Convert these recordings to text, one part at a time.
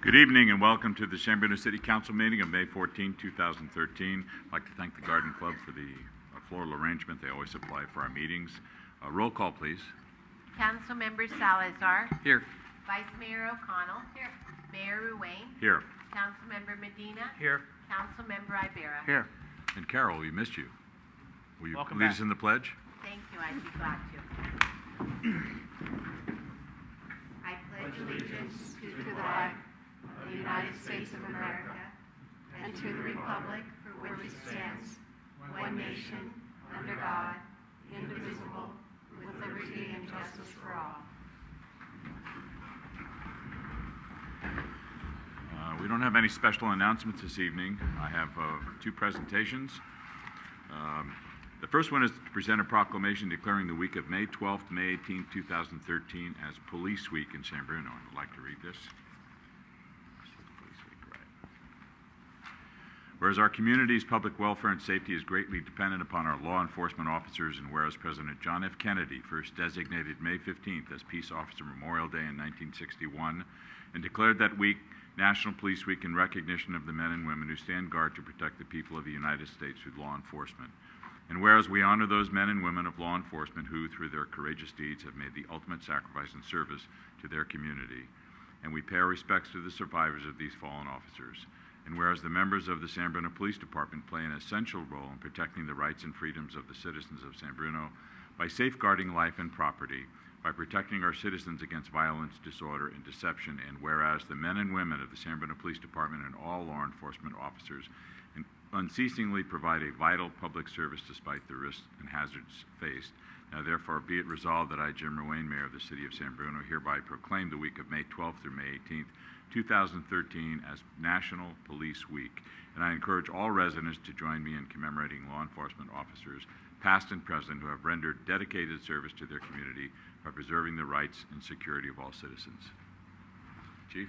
Good evening and welcome to the San Bruno City Council meeting of May 14, 2013. I'd like to thank the Garden Club for the floral arrangement they always supply for our meetings. Roll call, please. Councilmember Salazar. Here. Vice Mayor O'Connell. Here. Mayor Ruane. Here. Councilmember Medina. Here. Councilmember Ibarra. Here. And Carol, we missed you. Will you Welcome lead back. us in the pledge? Thank you. I'd be glad to. I pledge allegiance to the flag of the United States of America and to the republic for which it stands, one nation, under God, indivisible, with liberty and justice for all. We don't have any special announcements this evening. I have two presentations. The first one is to present a proclamation declaring the week of May 12th to May 18th, 2013 as Police Week in San Bruno. I'd like to read this. Police Week, right. Whereas our community's public welfare and safety is greatly dependent upon our law enforcement officers, and whereas President John F. Kennedy first designated May 15th as Peace Officer Memorial Day in 1961 and declared that week National Police Week in recognition of the men and women who stand guard to protect the people of the United States with law enforcement. And whereas we honor those men and women of law enforcement who, through their courageous deeds, have made the ultimate sacrifice and service to their community, and we pay our respects to the survivors of these fallen officers. And whereas the members of the San Bruno Police Department play an essential role in protecting the rights and freedoms of the citizens of San Bruno by safeguarding life and property, by protecting our citizens against violence, disorder, and deception, and whereas the men and women of the San Bruno Police Department and all law enforcement officers unceasingly provide a vital public service despite the risks and hazards faced. Now therefore be it resolved that I, Jim Ruane, Mayor of the City of San Bruno, hereby proclaim the week of May 12th through May 18th, 2013 as National Police Week. And I encourage all residents to join me in commemorating law enforcement officers, past and present, who have rendered dedicated service to their community by preserving the rights and security of all citizens. Chief?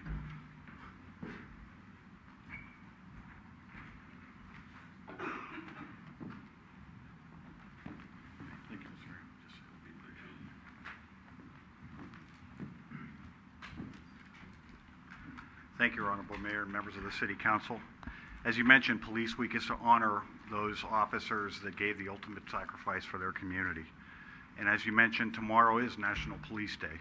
Thank you, Honorable Mayor and members of the City Council. As you mentioned, Police Week is to honor those officers that gave the ultimate sacrifice for their community. And as you mentioned, tomorrow is National Police Day.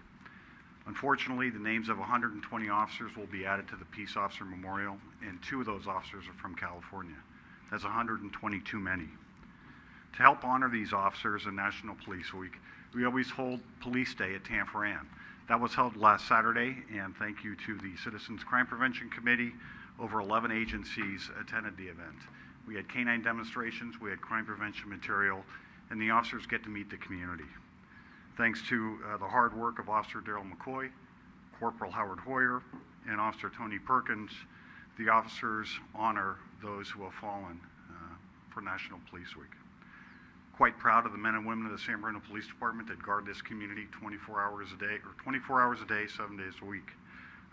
Unfortunately, the names of 120 officers will be added to the Peace Officer Memorial, and 2 of those officers are from California. That's 120 too many. To help honor these officers in National Police Week, we always hold Police Day at Tanforan. That was held last Saturday, and thank you to the Citizens Crime Prevention Committee. Over 11 agencies attended the event. We had canine demonstrations, we had crime prevention material, and the officers get to meet the community. Thanks to the hard work of Officer Daryl McCoy, Corporal Howard Hoyer, and Officer Tony Perkins, the officers honor those who have fallen for National Police Week. Quite proud of the men and women of the San Bruno Police Department that guard this community 24 hours a day, 7 days a week.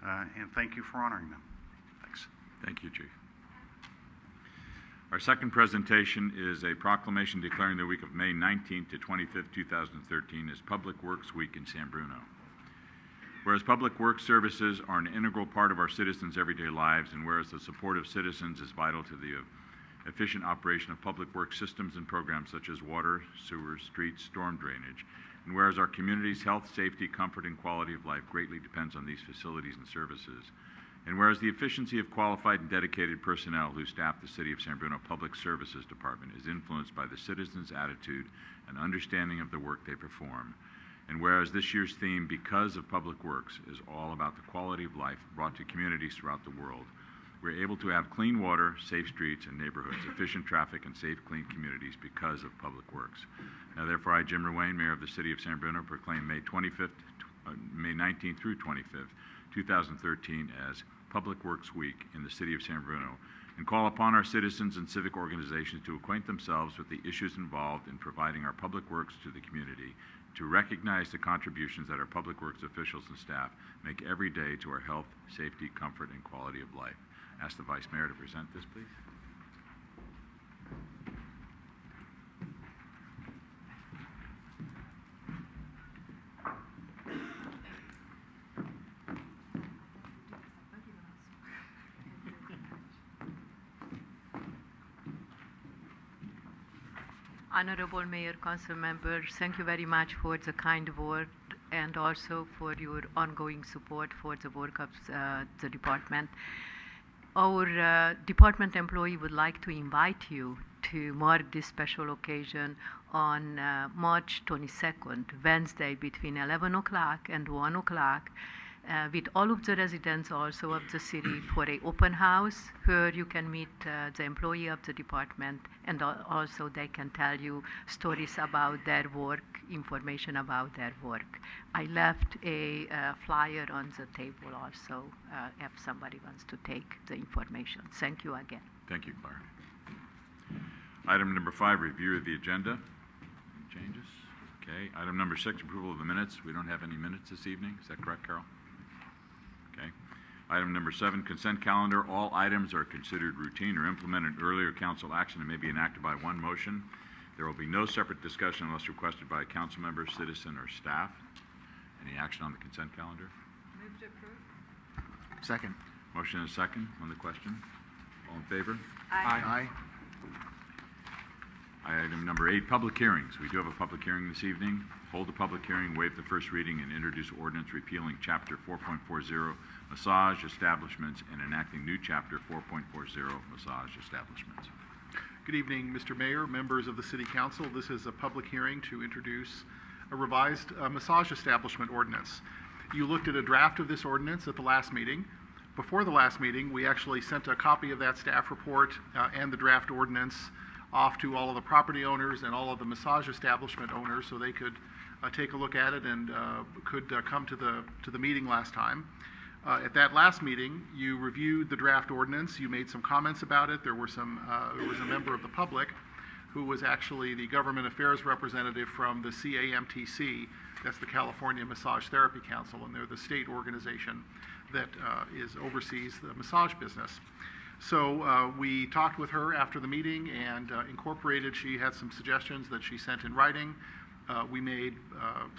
And thank you for honoring them. Thanks. Thank you, Chief. Our second presentation is a proclamation declaring the week of May 19th to 25th, 2013 as Public Works Week in San Bruno. Whereas public works services are an integral part of our citizens' everyday lives, and whereas the support of citizens is vital to the efficient operation of public works systems and programs such as water, sewers, streets, storm drainage, and whereas our community's health, safety, comfort, and quality of life greatly depends on these facilities and services, and whereas the efficiency of qualified and dedicated personnel who staff the City of San Bruno Public Services Department is influenced by the citizens' attitude and understanding of the work they perform, and whereas this year's theme, Because of Public Works, is all about the quality of life brought to communities throughout the world, we're able to have clean water, safe streets and neighborhoods, efficient traffic, and safe, clean communities because of public works. Now, therefore, I, Jim Ruane, Mayor of the City of San Bruno, proclaim May 19th through 25th, 2013 as Public Works Week in the City of San Bruno, and call upon our citizens and civic organizations to acquaint themselves with the issues involved in providing our public works to the community, to recognize the contributions that our public works officials and staff make every day to our health, safety, comfort, and quality of life. Ask the Vice Mayor to present this, please. Honorable Mayor, Council members, thank you very much for the kind word and also for your ongoing support for the work of the department. Our department employee would like to invite you to mark this special occasion on March 22nd, Wednesday, between 11 o'clock and 1 o'clock, with all of the residents also of the city for an open house where you can meet the employee of the department, and also they can tell you stories about their work, information about their work. I left a flyer on the table also if somebody wants to take the information. Thank you again. Thank you, Clara. Item number 5, review of the agenda. Any changes? Okay. Item number 6, approval of the minutes. We don't have any minutes this evening. Is that correct, Carol? Okay. Item number 7, consent calendar. All items are considered routine or implemented earlier council action and may be enacted by one motion. There will be no separate discussion unless requested by a council member, citizen, or staff. Any action on the consent calendar? Move to approve. Second. Motion and a second on the question. All in favor? Aye. Item number 8, public hearings. We do have a public hearing this evening. Hold a public hearing, waive the first reading, and introduce ordinance repealing Chapter 4.40 massage establishments and enacting new Chapter 4.40 massage establishments. Good evening, Mr. Mayor, members of the City Council. This is a public hearing to introduce a revised massage establishment ordinance. You looked at a draft of this ordinance at the last meeting. Before the last meeting, we actually sent a copy of that staff report and the draft ordinance off to all of the property owners and all of the massage establishment owners so they could take a look at it and could come to the meeting last time. At that last meeting, you reviewed the draft ordinance. You made some comments about it. There was a member of the public who was actually the government affairs representative from the CAMTC. That's the California Massage Therapy Council, and they're the state organization that oversees the massage business. So we talked with her after the meeting and incorporated. She had some suggestions that she sent in writing. We made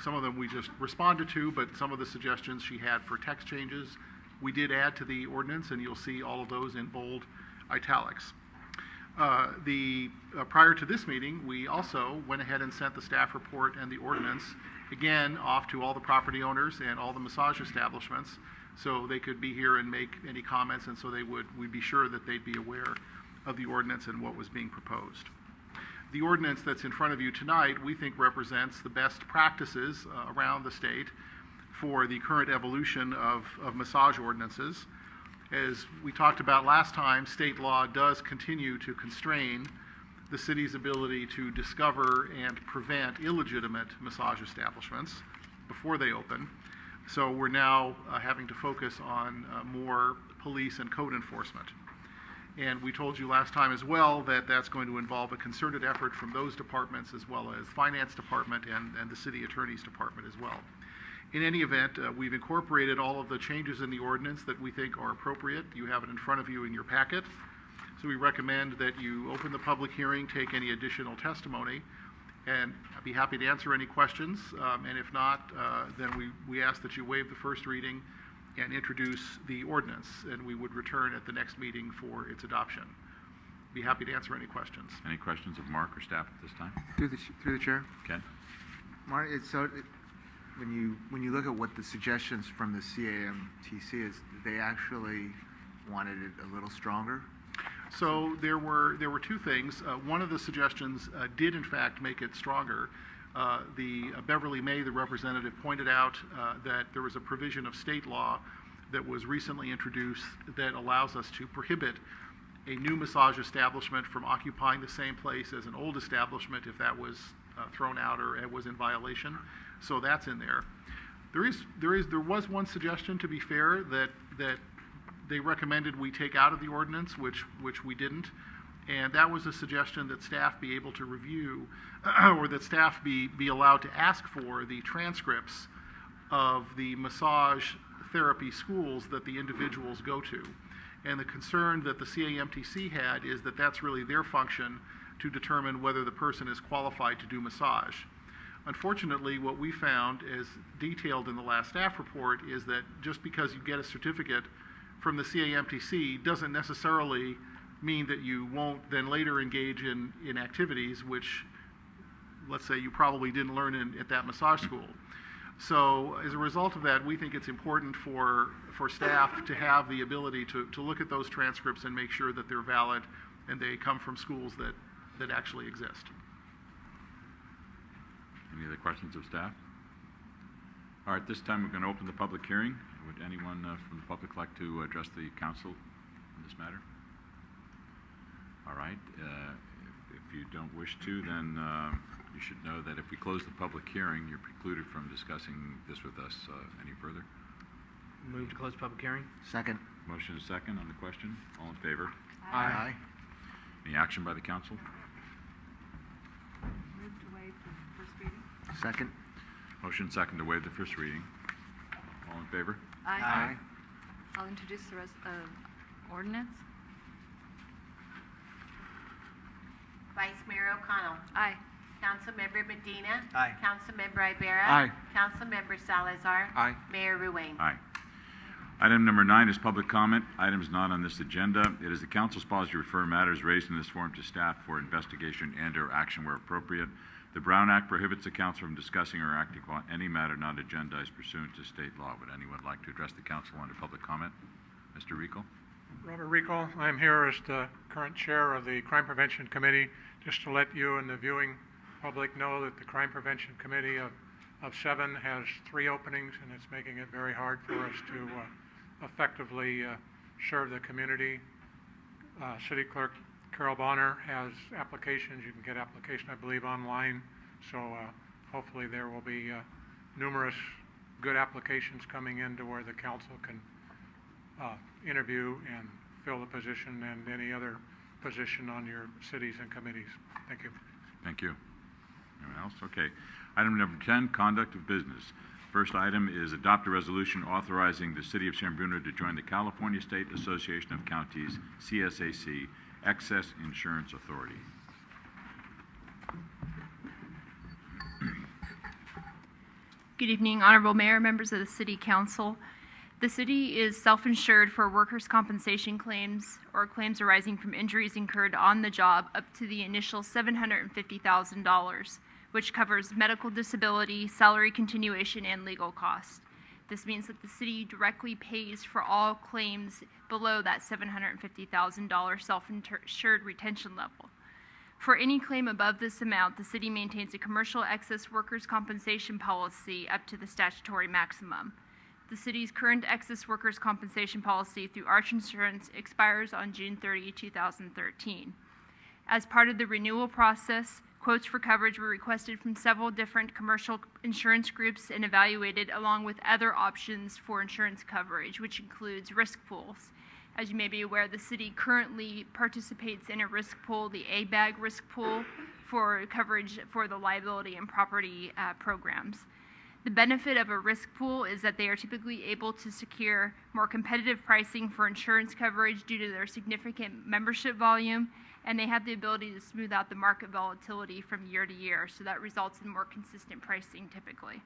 some of them we just responded to, but some of the suggestions she had for text changes we did add to the ordinance, and you'll see all of those in bold italics. Prior to this meeting, we also went ahead and sent the staff report and the ordinance again off to all the property owners and all the massage establishments, so they could be here and make any comments, and so we'd be sure that they'd be aware of the ordinance and what was being proposed. The ordinance that's in front of you tonight, we think, represents the best practices around the state for the current evolution of massage ordinances. As we talked about last time, state law does continue to constrain the city's ability to discover and prevent illegitimate massage establishments before they open. So we're now having to focus on more police and code enforcement. And we told you last time as well that that's going to involve a concerted effort from those departments as well as finance department and the city attorney's department as well. In any event, we've incorporated all of the changes in the ordinance that we think are appropriate. You have it in front of you in your packet. So we recommend that you open the public hearing, take any additional testimony, and I'd be happy to answer any questions. And if not, then we ask that you waive the first reading and introduce the ordinance, and we would return at the next meeting for its adoption. Be happy to answer any questions. Any questions of Mark or staff at this time? Through the chair. Okay. Mark, when you look at what the suggestions from the CAMTC is, they actually wanted it a little stronger. So there were two things. One of the suggestions did in fact make it stronger. Beverly May, the representative, pointed out that there was a provision of state law that was recently introduced that allows us to prohibit a new massage establishment from occupying the same place as an old establishment if that was thrown out or it was in violation. So that's in there. There was one suggestion, to be fair, that they recommended we take out of the ordinance, which we didn't. And that was a suggestion that staff be able to review or that staff be allowed to ask for the transcripts of the massage therapy schools that the individuals go to. And the concern that the CAMTC had is that that's really their function to determine whether the person is qualified to do massage. Unfortunately, what we found, as detailed in the last staff report, is that just because you get a certificate from the CAMTC doesn't necessarily mean that you won't then later engage in activities which let's say, you probably didn't learn at that massage school. So as a result of that, we think it's important for staff to have the ability to look at those transcripts and make sure that they're valid and they come from schools that actually exist. Any other questions of staff? All right, this time we're going to open the public hearing. Would anyone from the public like to address the council on this matter? All right, if you don't wish to, then you should know that if we close the public hearing, you're precluded from discussing this with us any further. Move to close public hearing. Second. Motion is second on the question. All in favor? Aye. Any action by the council? Move to waive the first reading. Second. Motion second to waive the first reading. All in favor? Aye. I'll introduce the ordinance. Vice Mayor O'Connell. Aye. Councilmember Medina. Aye. Councilmember Ibarra. Aye. Councilmember Salazar. Aye. Mayor Ruane. Aye. Item number 9 is public comment. Items not on this agenda. It is the council's policy to refer matters raised in this forum to staff for investigation and/or action where appropriate. The Brown Act prohibits the council from discussing or acting upon any matter not agendized pursuant to state law. Would anyone like to address the council under public comment? Mr. Rico? Robert Rico. I'm here as the current chair of the Crime Prevention Committee, just to let you and the viewing public know that the Crime Prevention Committee of 7 has 3 openings, and it's making it very hard for us to effectively serve the community. City Clerk Carol Bonner has applications. You can get application, I believe, online. So hopefully there will be numerous good applications coming in to where the council can interview and fill the position and any other position on your cities and committees. Thank you. Thank you. Anyone else? Okay. Item number 10, conduct of business. First item is adopt a resolution authorizing the City of San Bruno to join the California State Association of Counties, CSAC, Excess Insurance Authority. Good evening, Honorable Mayor, members of the City Council. The city is self-insured for workers' compensation claims or claims arising from injuries incurred on the job up to the initial $750,000, which covers medical disability, salary continuation, and legal costs. This means that the city directly pays for all claims below that $750,000 self-insured retention level. For any claim above this amount, the city maintains a commercial excess workers' compensation policy up to the statutory maximum. The city's current excess workers' compensation policy through Arch Insurance expires on June 30, 2013. As part of the renewal process, quotes for coverage were requested from several different commercial insurance groups and evaluated along with other options for insurance coverage, which includes risk pools. As you may be aware, the city currently participates in a risk pool, the ABAG risk pool, for coverage for the liability and property programs. The benefit of a risk pool is that they are typically able to secure more competitive pricing for insurance coverage due to their significant membership volume, and they have the ability to smooth out the market volatility from year to year, so that results in more consistent pricing typically.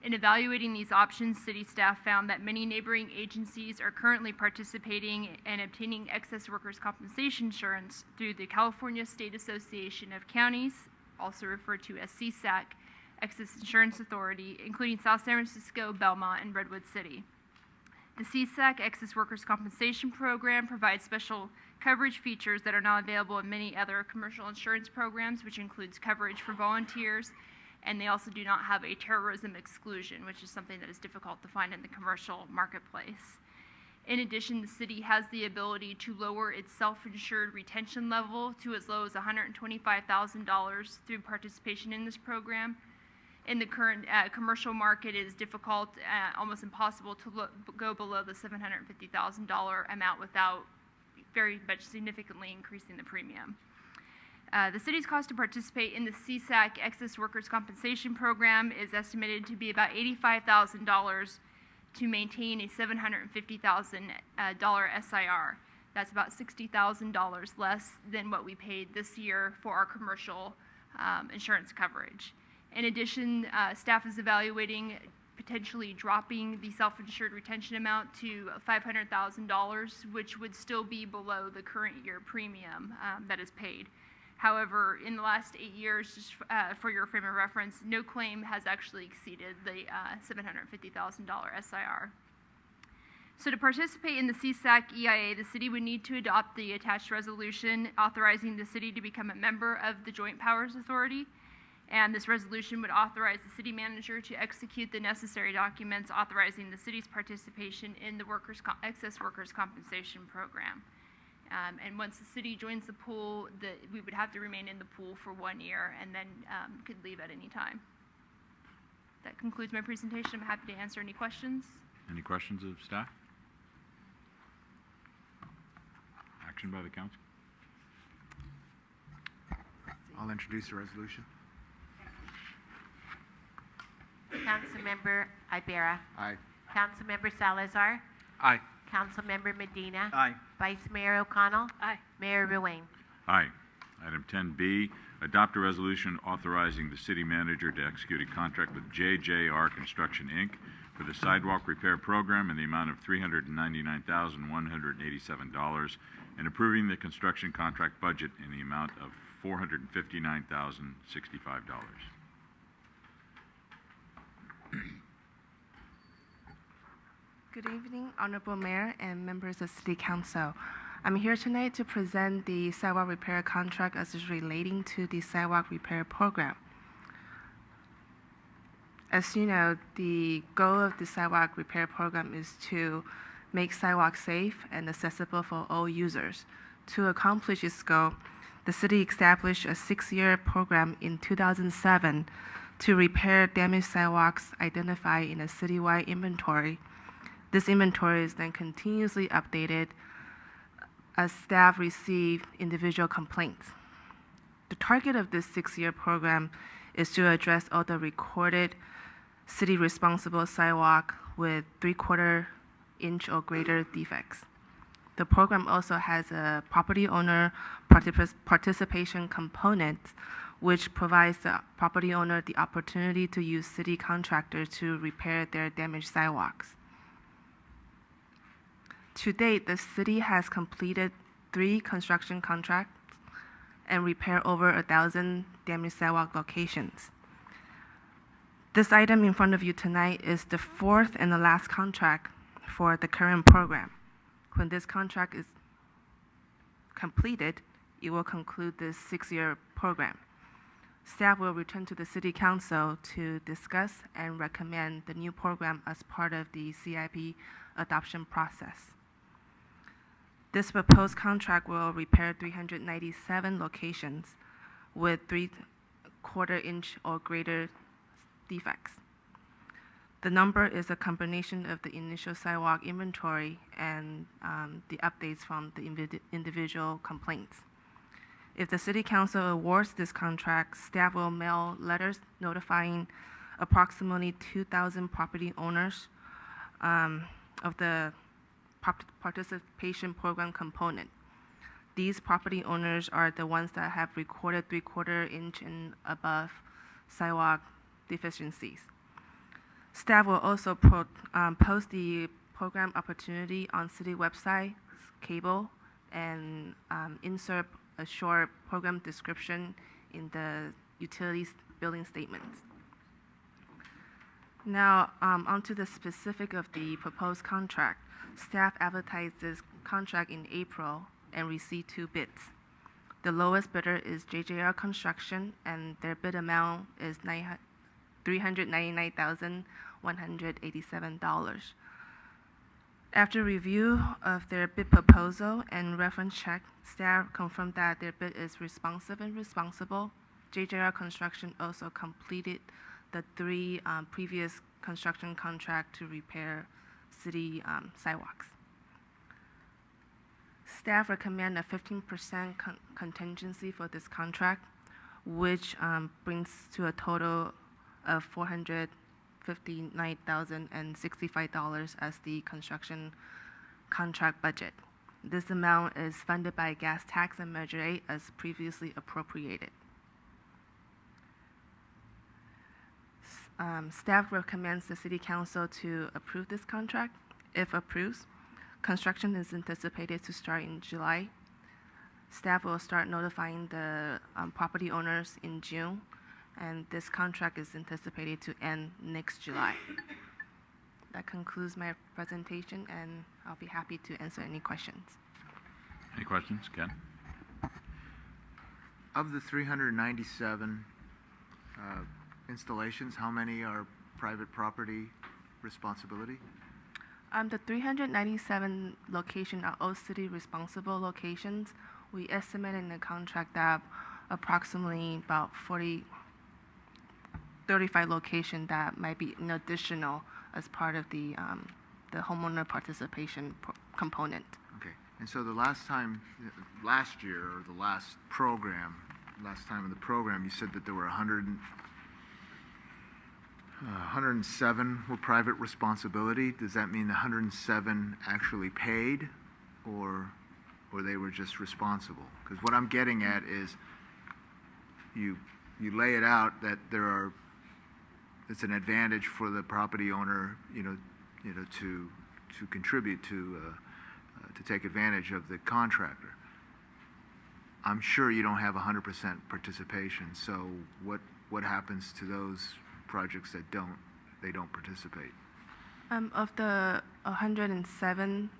In evaluating these options, city staff found that many neighboring agencies are currently participating and obtaining excess workers' compensation insurance through the California State Association of Counties, also referred to as CSAC, Excess Insurance Authority, including South San Francisco, Belmont, and Redwood City. The CSAC Excess Workers' Compensation Program provides special coverage features that are not available in many other commercial insurance programs, which includes coverage for volunteers, and they also do not have a terrorism exclusion, which is something that is difficult to find in the commercial marketplace. In addition, the city has the ability to lower its self-insured retention level to as low as $125,000 through participation in this program. In the current commercial market, it is difficult, almost impossible to go below the $750,000 amount without very much significantly increasing the premium. The city's cost to participate in the CSAC Excess Workers' Compensation Program is estimated to be about $85,000 to maintain a $750,000 SIR. That's about $60,000 less than what we paid this year for our commercial insurance coverage. In addition, staff is evaluating potentially dropping the self-insured retention amount to $500,000, which would still be below the current year premium that is paid. However, in the last 8 years, just for your frame of reference, no claim has actually exceeded the $750,000 SIR. So to participate in the CSAC EIA, the city would need to adopt the attached resolution authorizing the city to become a member of the Joint Powers Authority. And this resolution would authorize the city manager to execute the necessary documents authorizing the city's participation in the excess workers' compensation program. And once the city joins the pool, we would have to remain in the pool for 1 year and then could leave at any time. That concludes my presentation. I'm happy to answer any questions. Any questions of staff? Action by the council? I'll introduce the resolution. Councilmember Ibera. Aye. Councilmember Salazar. Aye. Councilmember Medina. Aye. Vice Mayor O'Connell. Aye. Mayor Ruane. Aye. Item 10B, adopt a resolution authorizing the city manager to execute a contract with JJR Construction, Inc. for the sidewalk repair program in the amount of $399,187 and approving the construction contract budget in the amount of $459,065. Good evening, Honorable Mayor and members of City Council. I'm here tonight to present the sidewalk repair contract as is relating to the sidewalk repair program. As you know, the goal of the sidewalk repair program is to make sidewalks safe and accessible for all users. To accomplish this goal, the city established a 6-year program in 2007 to repair damaged sidewalks identified in a citywide inventory. This inventory is then continuously updated as staff receive individual complaints. The target of this 6-year program is to address all the recorded city responsible sidewalk with 3/4 inch or greater defects. The program also has a property owner participation component, which provides the property owner the opportunity to use city contractors to repair their damaged sidewalks. To date, the city has completed 3 construction contracts and repaired over 1,000 damaged sidewalk locations. This item in front of you tonight is the 4th and the last contract for the current program. When this contract is completed, it will conclude this 6-year program. Staff will return to the City Council to discuss and recommend the new program as part of the CIP adoption process. This proposed contract will repair 397 locations with 3/4 inch or greater defects. The number is a combination of the initial sidewalk inventory and the updates from the individual complaints. If the City Council awards this contract, staff will mail letters notifying approximately 2,000 property owners of the participation program component. These property owners are the ones that have recorded 3/4 inch and above sidewalk deficiencies. Staff will also post the program opportunity on city website, cable, and insert a short program description in the utilities billing statements. Now, onto the specific of the proposed contract. Staff advertised this contract in April and received 2 bids. The lowest bidder is JJR Construction, and their bid amount is $399,187. After review of their bid proposal and reference check, staff confirmed that their bid is responsive and responsible. JJR Construction also completed the 3 previous construction contracts to repair city sidewalks. Staff recommend a 15% contingency for this contract, which brings to a total of $459,065 as the construction contract budget. This amount is funded by gas tax and Measure 8 as previously appropriated. Staff recommends the City Council to approve this contract. If approved, construction is anticipated to start in July. Staff will start notifying the property owners in June, and this contract is anticipated to end next July. That concludes my presentation, and I'll be happy to answer any questions. Any questions? Ken? Of the 397 installations, how many are private property responsibility? The 397 locations are all city responsible locations. We estimate in the contract that approximately about 35 locations that might be an additional as part of the homeowner participation component. Okay, and so the last year, or the last time in the program, you said that there were 107 were private responsibility. Does that mean the 107 actually paid, or they were just responsible? Because what I'm getting at is you lay it out that it's an advantage for the property owner, to contribute to take advantage of the contractor. I'm sure you don't have 100% participation. So what happens to those projects that don't participate? Of the 107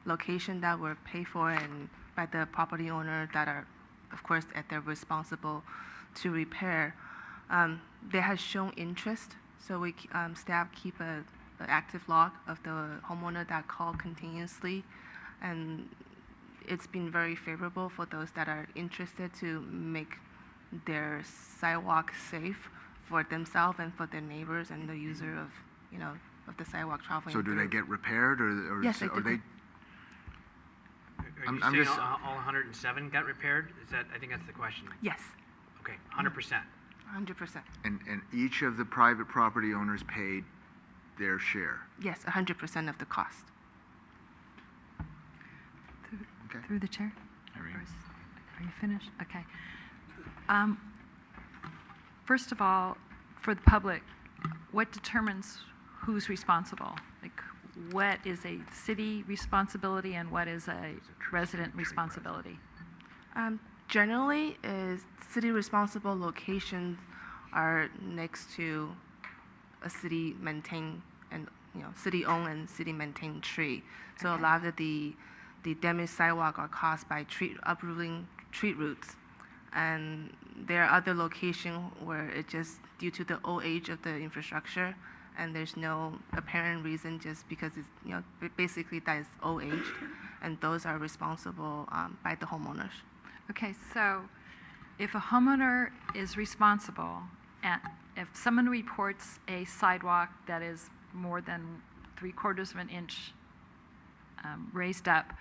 locations that were paid for and by the property owner that are, of course, they're responsible to repair, they have shown interest. So staff keep an active log of the homeowner that call continuously, and it's been very favorable for those that are interested to make their sidewalk safe for themselves and for their neighbors and the user of the sidewalk traveling. So do they get repaired, or Yes, they are do. they? Are you I'm saying just- all 107 got repaired? I think that's the question. Yes, Okay, 100%. 100%. And each of the private property owners paid their share. Yes, 100% of the cost. Okay. Through the chair? Irene? Are you finished? Okay. First of all, for the public, what determines who's responsible? Like, what is a city responsibility and what is a resident responsibility? Generally, is city responsible locations are next to a city maintained and city owned and city maintained tree. So Okay. a lot of the damaged sidewalk are caused by uprooting tree roots, and there are other locations where it just due to the old age of the infrastructure, and there's no apparent reason, just because it's basically that it's old aged, and those are responsible by the homeowners. Okay, so if a homeowner is responsible, and if someone reports a sidewalk that is more than 3/4 of an inch raised up,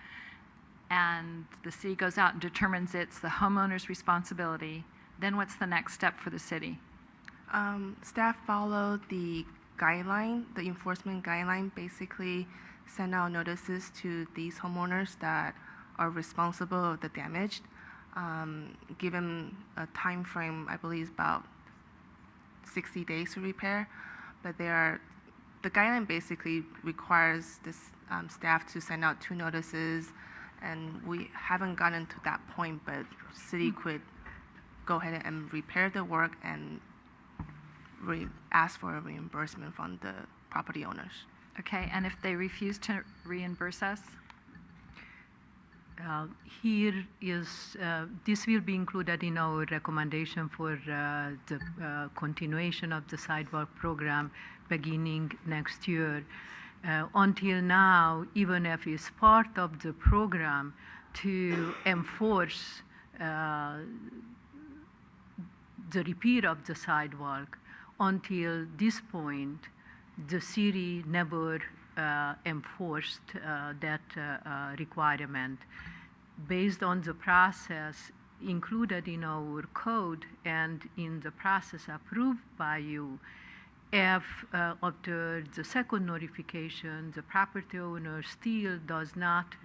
and the city goes out and determines it's the homeowner's responsibility, then what's the next step for the city? Staff follow the guideline, the enforcement guideline, basically send out notices to these homeowners that are responsible of the damage. Give them a time frame, I believe is about 60 days to repair, but the guideline basically requires this staff to send out 2 notices, and we haven't gotten to that point, but city could go ahead and repair the work and ask for a reimbursement from the property owners. Okay, and if they refuse to reimburse us? Here is, this will be included in our recommendation for the continuation of the sidewalk program beginning next year. Until now, even if it's part of the program to enforce the repair of the sidewalk, until this point, the city never enforced that requirement. Based on the process included in our code and in the process approved by you, if after the second notification, the property owner still does not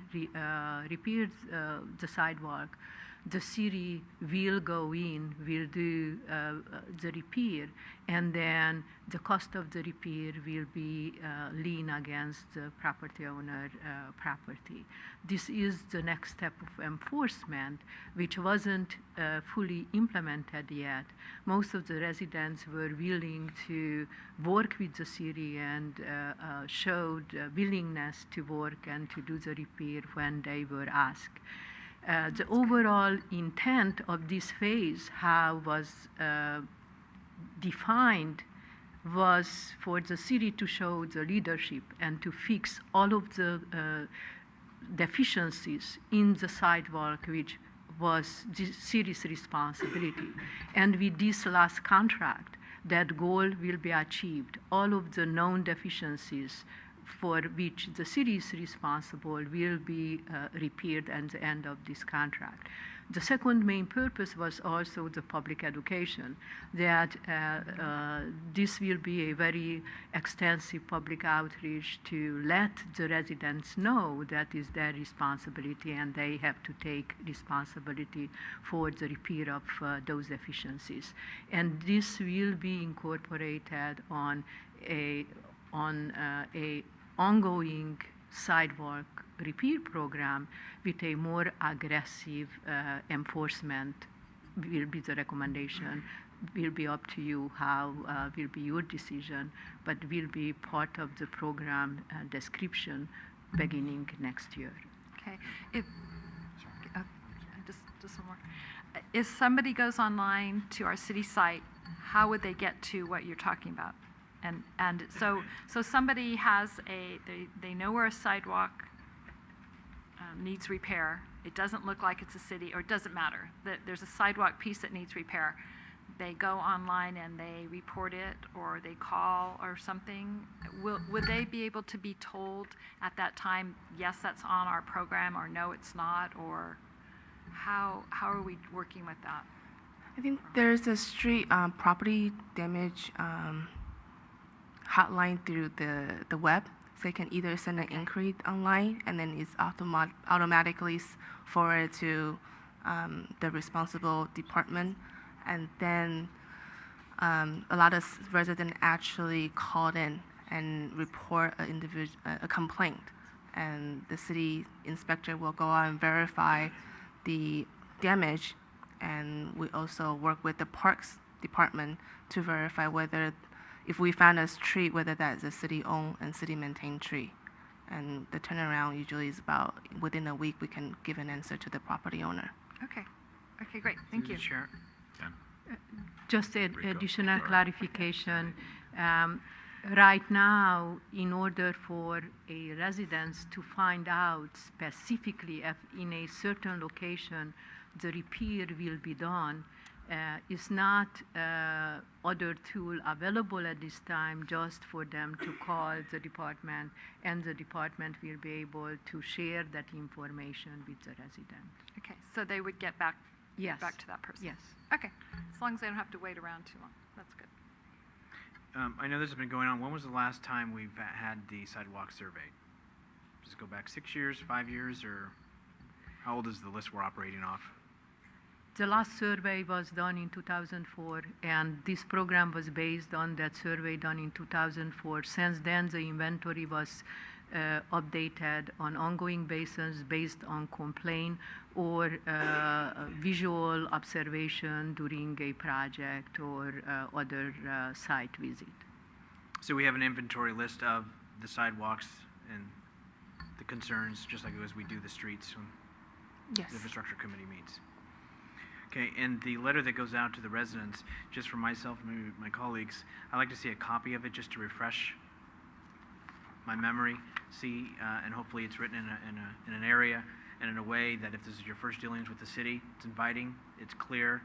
repair the sidewalk, the city will go in, will do the repair, and then the cost of the repair will be lien against the property owner property. This is the next step of enforcement, which wasn't fully implemented yet. Most of the residents were willing to work with the city and showed willingness to work and to do the repair when they were asked. The overall intent of this phase, how was defined, was for the city to show the leadership and to fix all of the deficiencies in the sidewalk, which was the city's responsibility. And with this last contract, that goal will be achieved. All of the known deficiencies for which the city is responsible will be repaired at the end of this contract. The second main purpose was also the public education, that this will be a very extensive public outreach to let the residents know that is their responsibility and they have to take responsibility for the repair of those deficiencies. And this will be incorporated on a ongoing sidewalk repair program with a more aggressive enforcement will be the recommendation. Will be up to you how will be your decision, but will be part of the program description beginning next year. Okay. Just one more. If somebody goes online to our city site, how would they get to what you're talking about? And so somebody has they know where a sidewalk needs repair. It doesn't look like it's a city, or it doesn't matter. There's a sidewalk piece that needs repair. They go online and they report it, or they call or something. Would they be able to be told at that time, yes, that's on our program, or no, it's not, or how are we working with that? I think there's a street property damage hotline through the web. So they can either send an inquiry online, and then it's automatically forwarded to the responsible department. And then a lot of residents actually called in and report a complaint. And the city inspector will go out and verify the damage. And we also work with the parks department to verify whether, if we found a tree, whether that's a city-owned and city-maintained tree. And the turnaround usually is about within a week we can give an answer to the property owner. Okay. Okay, great. Thank you. Sure. Just Rico, additional sorry. clarification. Right now, in order for a residence to find out specifically if in a certain location the repair will be done, is not other tool available at this time just for them to call the department, and the department will be able to share that information with the resident. Okay, so they would get back Yes. back to that person. Yes. Okay, as long as they don't have to wait around too long. That's good. I know this has been going on. When was the last time we've had the sidewalk surveyed? Does it go back 6 years, 5 years, or how old is the list we're operating off? The last survey was done in 2004, and this program was based on that survey done in 2004. Since then, the inventory was updated on ongoing basis based on complaint or visual observation during a project or other site visit. So we have an inventory list of the sidewalks and the concerns, just like as we do the streets when Yes. the infrastructure committee meets. Okay, and the letter that goes out to the residents, just for myself and maybe my colleagues, I'd like to see a copy of it just to refresh my memory, and hopefully it's written in an area and in a way that if this is your first dealings with the city, it's inviting, it's clear,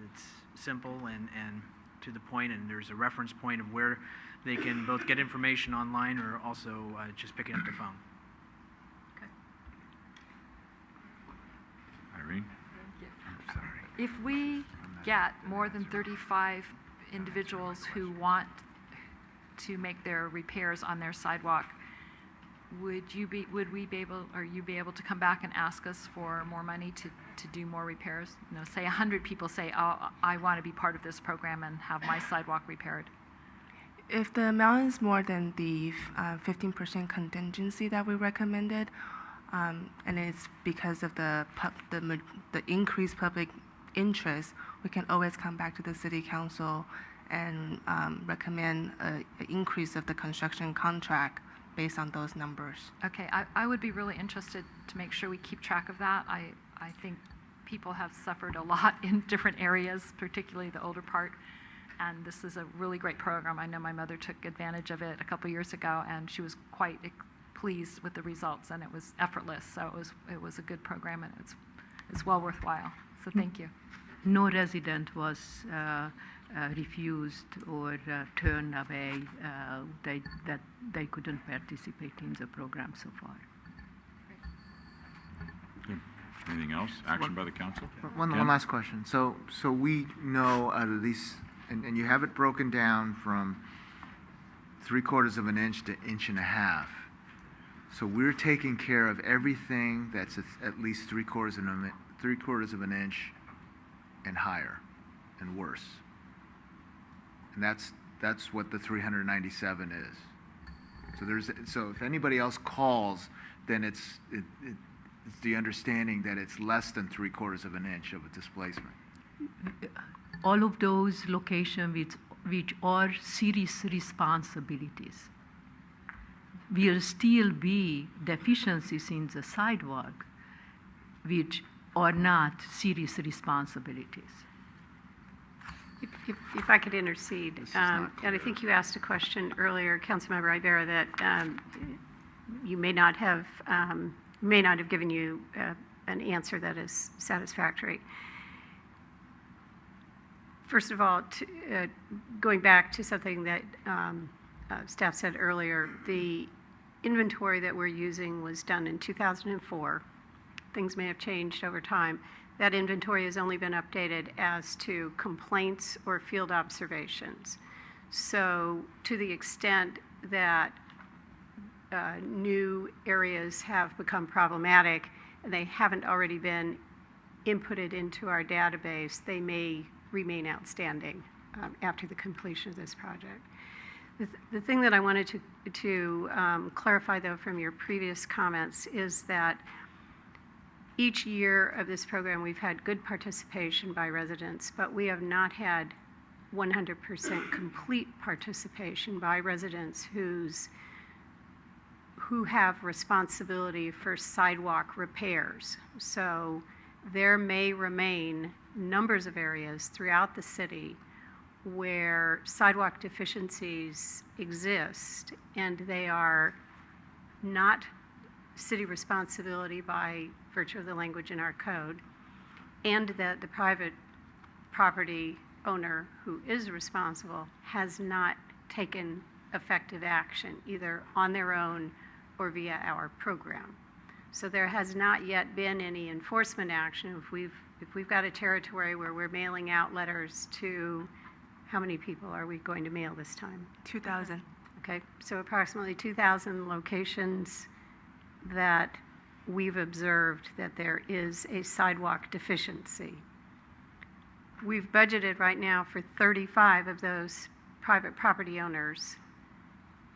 it's simple and to the point, and there's a reference point of where they can both get information online or also just picking up the phone. Okay. Irene? I'm sorry. If we get more than 35 individuals who want to make their repairs on their sidewalk, would we be able, or you be able to come back and ask us for more money to do more repairs? You know, say 100 people say, oh, I want to be part of this program and have my sidewalk repaired. If the amount is more than the 15% contingency that we recommended, and it's because of the increased public interest, we can always come back to the city council and recommend an increase of the construction contract based on those numbers. Okay, I would be really interested to make sure we keep track of that. I think people have suffered a lot in different areas, particularly the older part, and this is a really great program. I know my mother took advantage of it a couple years ago, and she was quite pleased with the results, and it was effortless. So it was a good program, and it's well worthwhile. So thank you. No resident was refused or turned away that they couldn't participate in the program so far. Good. Anything else? Action by the council? One Ken? last question. So we know out of these, and you have it broken down from 3/4 of an inch to 1.5 inches. So we're taking care of everything that's at least 3/4 of an inch and higher and worse. And that's what the 397 is. So if anybody else calls, then it's the understanding that it's less than 3/4 of an inch of a displacement. All of those locations which are serious responsibilities will still be deficiencies in the sidewalk which are not serious responsibilities. If I could intercede, This is not and I think you asked a question earlier, Councilmember Ibarra, that you may not have given you an answer that is satisfactory. First of all, going back to something that staff said earlier, the inventory that we're using was done in 2004. Things may have changed over time. That inventory has only been updated as to complaints or field observations. So to the extent that new areas have become problematic and they haven't already been inputted into our database, they may remain outstanding after the completion of this project. The thing that I wanted to clarify, though, from your previous comments is that each year of this program, we've had good participation by residents, but we have not had 100% complete participation by residents who have responsibility for sidewalk repairs. So there may remain numbers of areas throughout the city where sidewalk deficiencies exist, and they are not city responsibility by virtue of the language in our code, and that the private property owner who is responsible has not taken effective action, either on their own or via our program. So there has not yet been any enforcement action. If we've got a territory where we're mailing out letters to, how many people are we going to mail this time? 2,000. Okay, so approximately 2,000 locations that we've observed that there is a sidewalk deficiency. We've budgeted right now for 35 of those private property owners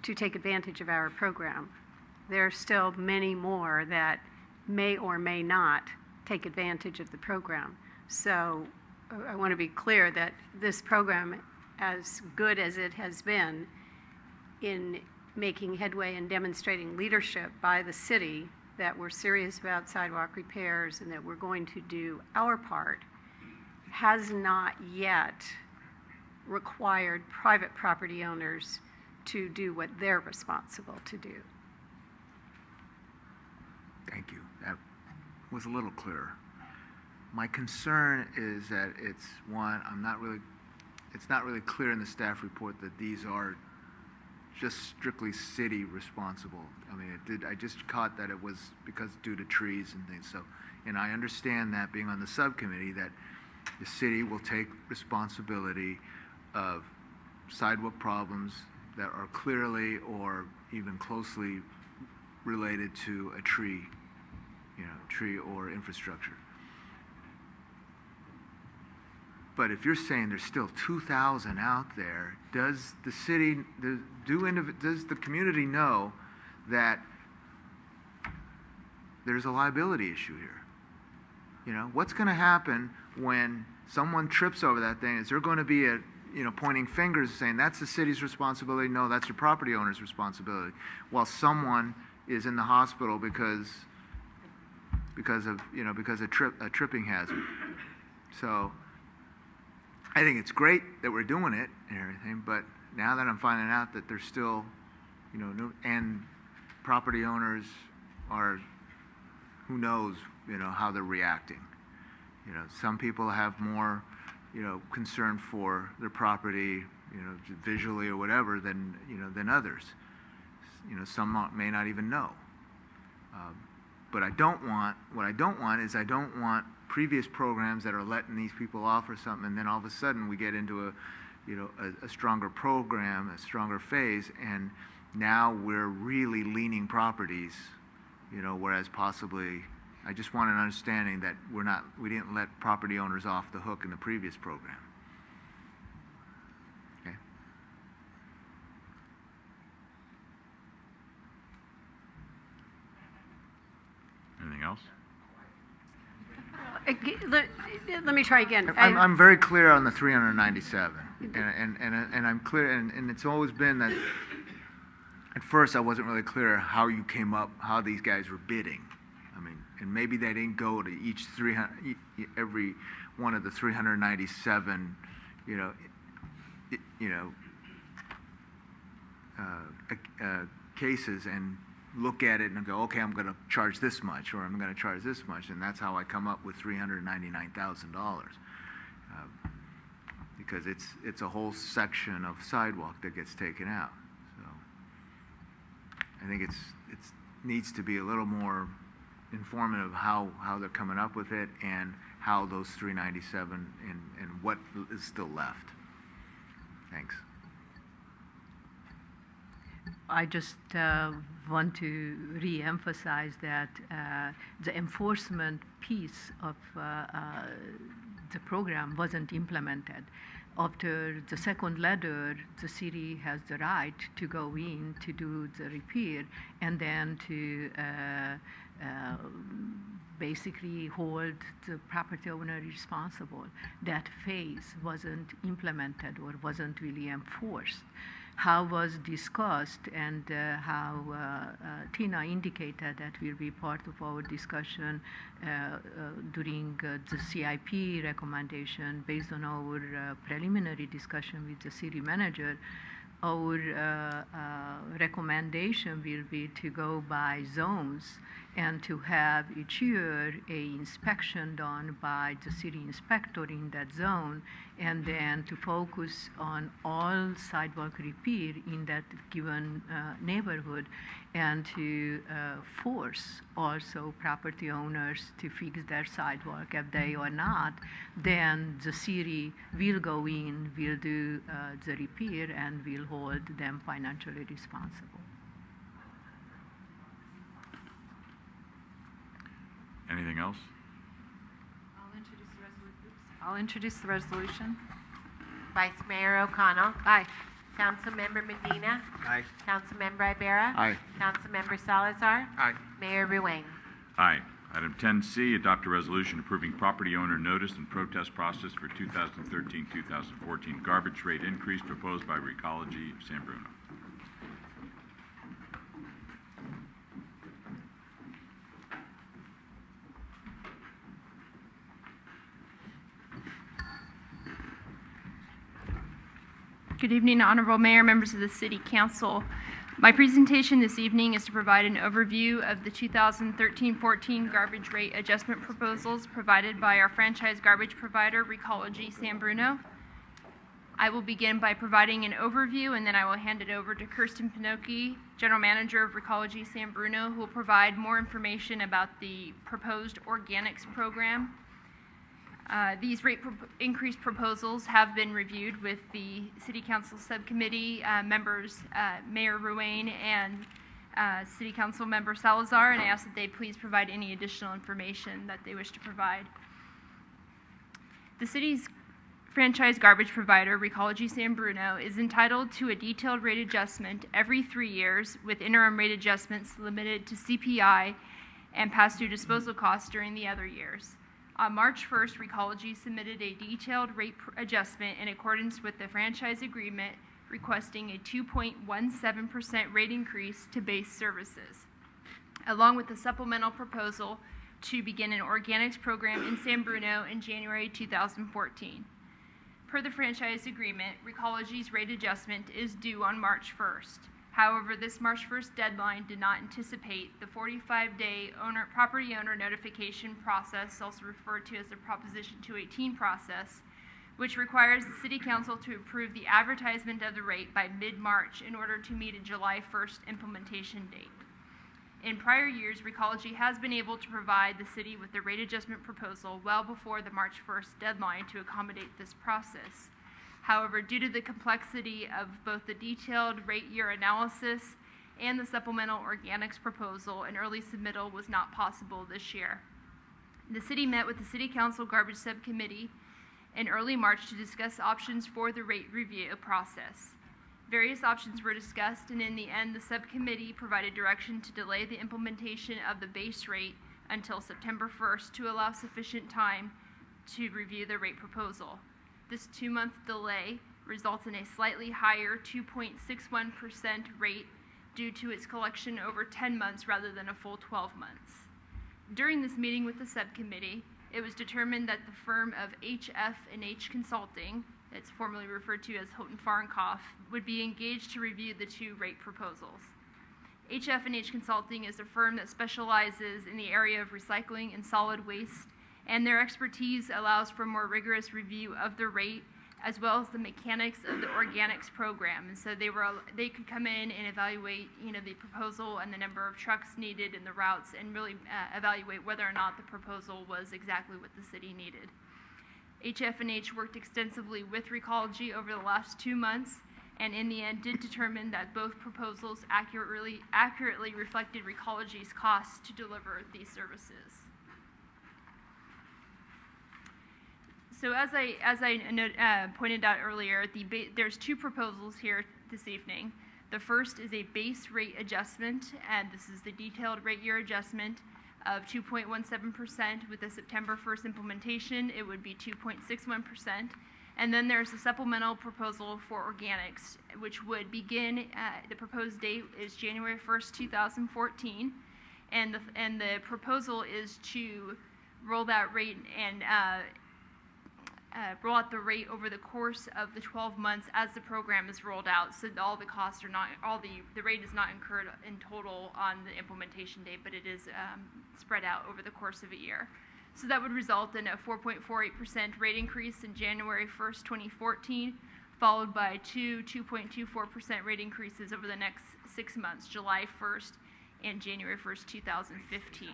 to take advantage of our program. There are still many more that may or may not take advantage of the program. So I want to be clear that this program, as good as it has been in making headway and demonstrating leadership by the city that we're serious about sidewalk repairs and that we're going to do our part, has not yet required private property owners to do what they're responsible to do. Thank you. That was a little clearer. My concern is that it's not really clear in the staff report that these are just strictly city responsible. I mean, I just caught that it was because due to trees and things. So, and I understand that being on the subcommittee that the city will take responsibility of sidewalk problems that are clearly or even closely related to a tree, tree or infrastructure. But if you're saying there's still 2,000 out there, does the city, does the community know that there's a liability issue here? What's going to happen when someone trips over that thing? Is there going to be a, pointing fingers saying that's the city's responsibility? No, that's your property owner's responsibility. While someone is in the hospital because of a tripping hazard. So I think it's great that we're doing it and everything, but now that I'm finding out that there's still, and property owners are, who knows, how they're reacting. Some people have more, concern for their property, visually or whatever than others. Some may not even know. But what I don't want previous programs that are letting these people off or something, and then all of a sudden we get into a stronger program, a stronger phase, and now we're really leaning properties, whereas possibly, I just want an understanding that we didn't let property owners off the hook in the previous program. Okay. Anything else? Let me try again. I'm very clear on the 397, and I'm clear, and it's always been that. At first, I wasn't really clear how you came up, how these guys were bidding. I mean, and maybe they didn't go to every one of the 397, cases and look at it and go, okay, I'm going to charge this much, or I'm going to charge this much, and that's how I come up with $399,000. Because it's a whole section of sidewalk that gets taken out. So I think it needs to be a little more informative how they're coming up with it and how those 397 and what is still left. Thanks. I just want to re-emphasize that the enforcement piece of the program wasn't implemented. After the second letter, the city has the right to go in to do the repair and then to basically hold the property owner responsible. That phase wasn't implemented or wasn't really enforced. How was discussed and how Tina indicated that will be part of our discussion during the CIP recommendation based on our preliminary discussion with the city manager. Our recommendation will be to go by zones and to have each year a inspection done by the city inspector in that zone, and then to focus on all sidewalk repair in that given neighborhood, and to force also property owners to fix their sidewalk. If they are not, then the city will go in, will do the repair, and will hold them financially responsible. Anything else? I'll introduce the resolution. Vice Mayor O'Connell. Aye. Councilmember Medina. Aye. Councilmember Ibarra. Aye. Councilmember Salazar. Aye. Mayor Ruane. Aye. Item 10C, adopt a resolution approving property owner notice and protest process for 2013-2014 garbage rate increase proposed by Recology of San Bruno. Good evening, Honorable Mayor, members of the City Council. My presentation this evening is to provide an overview of the 2013-14 garbage rate adjustment proposals provided by our franchise garbage provider, Recology San Bruno. I will begin by providing an overview, and then I will hand it over to Kirsten Pinocchi, General Manager of Recology San Bruno, who will provide more information about the proposed organics program. These rate increase proposals have been reviewed with the City Council Subcommittee members, Mayor Ruane and City Council Member Salazar, and I ask that they please provide any additional information that they wish to provide. The city's franchise garbage provider, Recology San Bruno, is entitled to a detailed rate adjustment every 3 years, with interim rate adjustments limited to CPI and pass-through disposal costs during the other years. On March 1st, Recology submitted a detailed rate adjustment in accordance with the franchise agreement, requesting a 2.17% rate increase to base services, along with a supplemental proposal to begin an organics program in San Bruno in January 2014. Per the franchise agreement, Recology's rate adjustment is due on March 1st. However, this March 1st deadline did not anticipate the 45-day property owner notification process, also referred to as the Proposition 218 process, which requires the City Council to approve the advertisement of the rate by mid-March in order to meet a July 1st implementation date. In prior years, Recology has been able to provide the city with the rate adjustment proposal well before the March 1st deadline to accommodate this process. However, due to the complexity of both the detailed rate year analysis and the supplemental organics proposal, an early submittal was not possible this year. The city met with the City Council Garbage Subcommittee in early March to discuss options for the rate review process. Various options were discussed, and in the end, the subcommittee provided direction to delay the implementation of the base rate until September 1st to allow sufficient time to review the rate proposal. This 2-month delay results in a slightly higher 2.61% rate due to its collection over 10 months rather than a full 12 months. During this meeting with the subcommittee, it was determined that the firm of HF&H Consulting, it's formerly referred to as Houghton Farnkoff, would be engaged to review the two rate proposals. HF&H Consulting is a firm that specializes in the area of recycling and solid waste, and their expertise allows for more rigorous review of the rate as well as the mechanics of the organics program. And so they could come in and evaluate, the proposal and the number of trucks needed and the routes, and really evaluate whether or not the proposal was exactly what the city needed. HF&H worked extensively with Recology over the last 2 months, and in the end did determine that both proposals accurately reflected Recology's costs to deliver these services. So as I pointed out earlier, there's two proposals here this evening. The first is a base rate adjustment, and this is the detailed rate year adjustment of 2.17%. With the September 1st implementation, it would be 2.61%. And then there's a supplemental proposal for organics, which would begin, the proposed date is January 1st, 2014. And the proposal is to roll that rate and roll out the rate over the course of the 12 months as the program is rolled out, so all the costs are not, the rate is not incurred in total on the implementation date, but it is spread out over the course of a year. So that would result in a 4.48% rate increase in January 1st, 2014, followed by 2.24% rate increases over the next 6 months, July 1st and January 1st, 2015.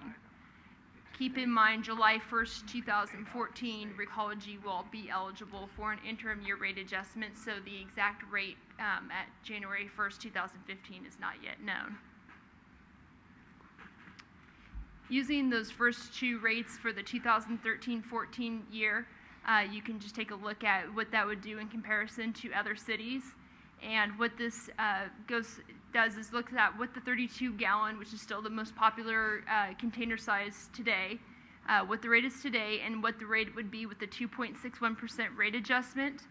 Keep in mind, July 1st, 2014, Recology will be eligible for an interim year rate adjustment, so the exact rate at January 1st, 2015 is not yet known. Using those first two rates for the 2013-14 year, you can just take a look at what that would do in comparison to other cities. And what this does is looks at what the 32-gallon, which is still the most popular container size today, what the rate is today, and what the rate would be with the 2.61% rate adjustment.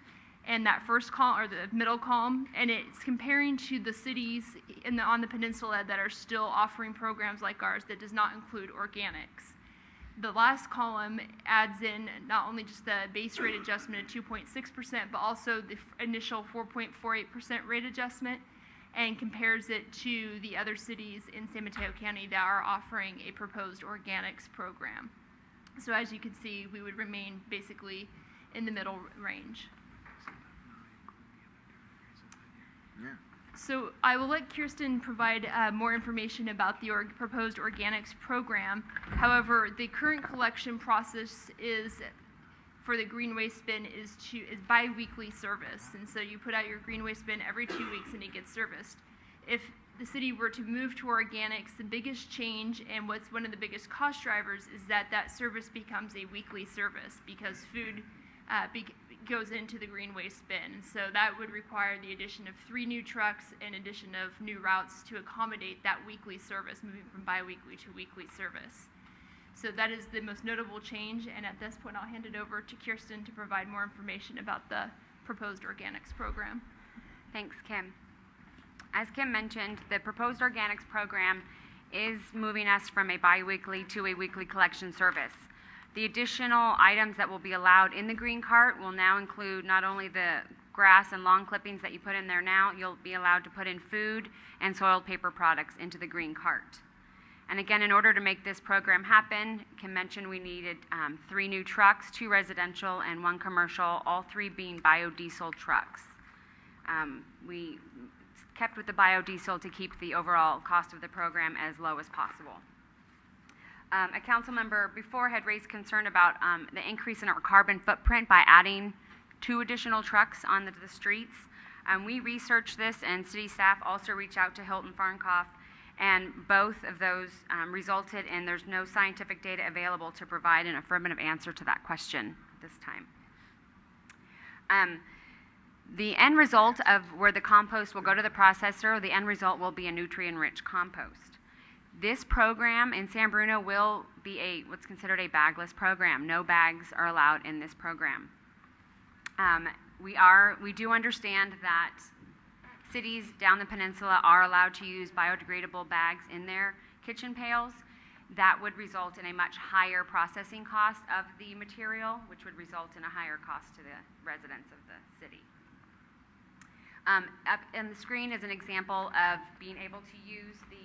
And that first column, or the middle column, and it's comparing to the cities on the peninsula that are still offering programs like ours that does not include organics. The last column adds in not only just the base rate adjustment at 2.6%, but also the initial 4.48% rate adjustment, and compares it to the other cities in San Mateo County that are offering a proposed organics program. So as you can see, we would remain basically in the middle range. Yeah. So I will let Kirsten provide more information about the proposed organics program. However, the current collection process is for the green waste bin is bi-weekly service, and so you put out your green waste bin every 2 weeks and it gets serviced. If the city were to move to organics, the biggest change and what's one of the biggest cost drivers is that that service becomes a weekly service because food goes into the green waste bin. So that would require the addition of 3 new trucks and addition of new routes to accommodate that weekly service, moving from biweekly to weekly service. So that is the most notable change, and at this point I'll hand it over to Kirsten to provide more information about the proposed organics program. Thanks, Kim. As Kim mentioned, the proposed organics program is moving us from a biweekly to a weekly collection service. The additional items that will be allowed in the green cart will now include not only the grass and lawn clippings that you put in there now, you'll be allowed to put in food and soiled paper products into the green cart. And again, in order to make this program happen, Kim mentioned we needed 3 new trucks, 2 residential and 1 commercial, all 3 being biodiesel trucks. We kept with the biodiesel to keep the overall cost of the program as low as possible. A council member before had raised concern about the increase in our carbon footprint by adding 2 additional trucks on the streets. We researched this, and city staff also reached out to Hilton Farncroft, and both of those resulted in there's no scientific data available to provide an affirmative answer to that question at this time. The end result of where the compost will go to the processor, the end result will be a nutrient-rich compost. This program in San Bruno will be what's considered a bagless program. No bags are allowed in this program. We do understand that cities down the peninsula are allowed to use biodegradable bags in their kitchen pails. That would result in a much higher processing cost of the material, which would result in a higher cost to the residents of the city. Up on the screen is an example of being able to use the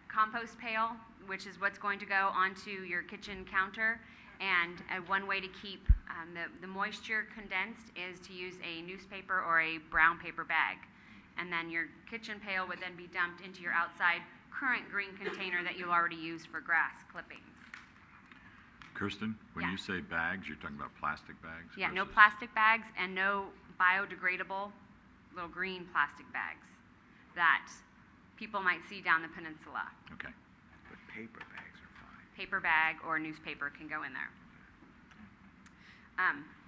compost pail, which is what's going to go onto your kitchen counter. And one way to keep the moisture condensed is to use a newspaper or a brown paper bag. And then your kitchen pail would then be dumped into your outside current green container that you already use for grass clippings. Kirsten, when Yeah. you say bags, you're talking about plastic bags? Yeah, no versus- plastic bags and no biodegradable little green plastic bags that people might see down the peninsula. Okay. But paper bags are fine. Paper bag or newspaper can go in there.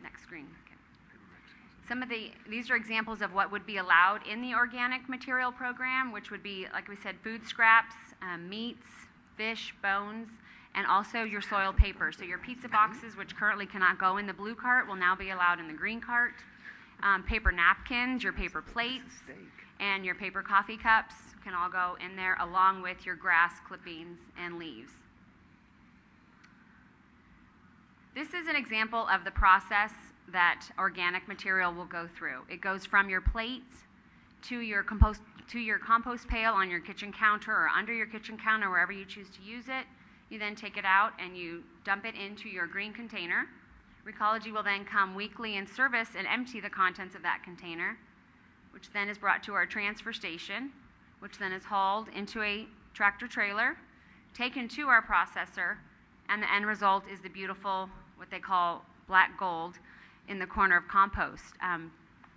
Next screen. Okay. These are examples of what would be allowed in the organic material program, which would be, like we said, food scraps, meats, fish, bones, and also your soiled paper. So your pizza boxes, which currently cannot go in the blue cart, will now be allowed in the green cart. Paper napkins, your paper plates, and your paper coffee cups can all go in there along with your grass clippings and leaves. This is an example of the process that organic material will go through. It goes from your plate to your compost pail on your kitchen counter or under your kitchen counter, wherever you choose to use it. You then take it out and you dump it into your green container. Recology will then come weekly and service and empty the contents of that container, which then is brought to our transfer station, which then is hauled into a tractor trailer, taken to our processor, and the end result is the beautiful, what they call black gold in the corner of compost.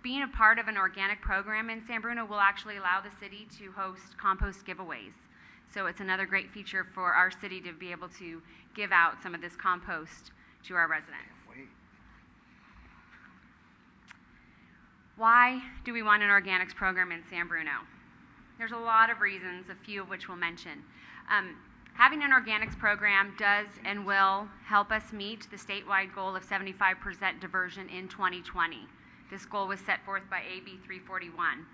Being a part of an organic program in San Bruno will actually allow the city to host compost giveaways. So it's another great feature for our city to be able to give out some of this compost to our residents. Why do we want an organics program in San Bruno? There's a lot of reasons, a few of which we'll mention. Having an organics program does and will help us meet the statewide goal of 75% diversion in 2020. This goal was set forth by AB 341.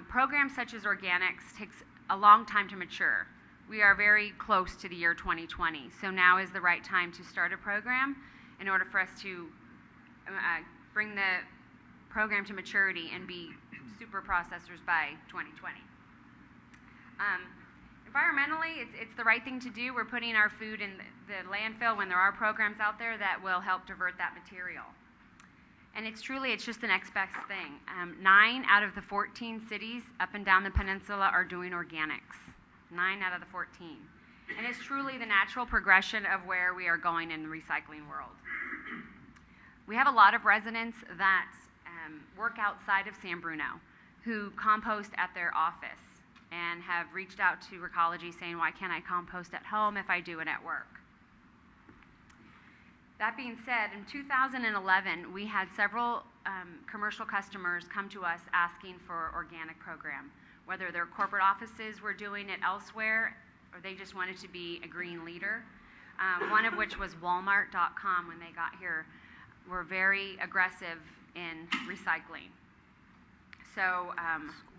Programs such as organics takes a long time to mature. We are very close to the year 2020, so now is the right time to start a program in order for us to bring the program to maturity and be super processors by 2020. Environmentally, it's the right thing to do. We're putting our food in the landfill when there are programs out there that will help divert that material. And it's just the next best thing. 9 out of the 14 cities up and down the peninsula are doing organics. 9 out of the 14. And it's truly the natural progression of where we are going in the recycling world. We have a lot of residents that work outside of San Bruno who compost at their office and have reached out to Recology saying, why can't I compost at home if I do it at work? That being said, in 2011, we had several commercial customers come to us asking for organic program, whether their corporate offices were doing it elsewhere or they just wanted to be a green leader. One of which was Walmart.com when they got here, were very aggressive in recycling. So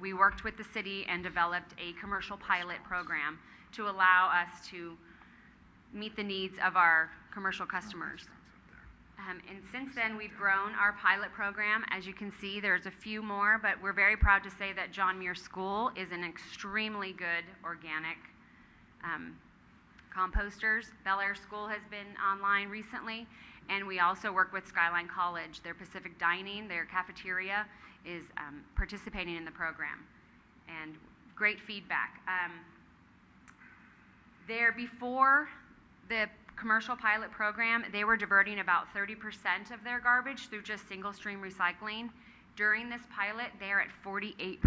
we worked with the city and developed a commercial pilot program to allow us to meet the needs of our commercial customers. And since then, we've grown our pilot program. As you can see, there's a few more, but we're very proud to say that John Muir School is an extremely good organic composters. Bel Air School has been online recently, and we also work with Skyline College. Their Pacific Dining, their cafeteria, is participating in the program, and great feedback. Before the commercial pilot program, they were diverting about 30% of their garbage through just single stream recycling. During this pilot, they are at 48%.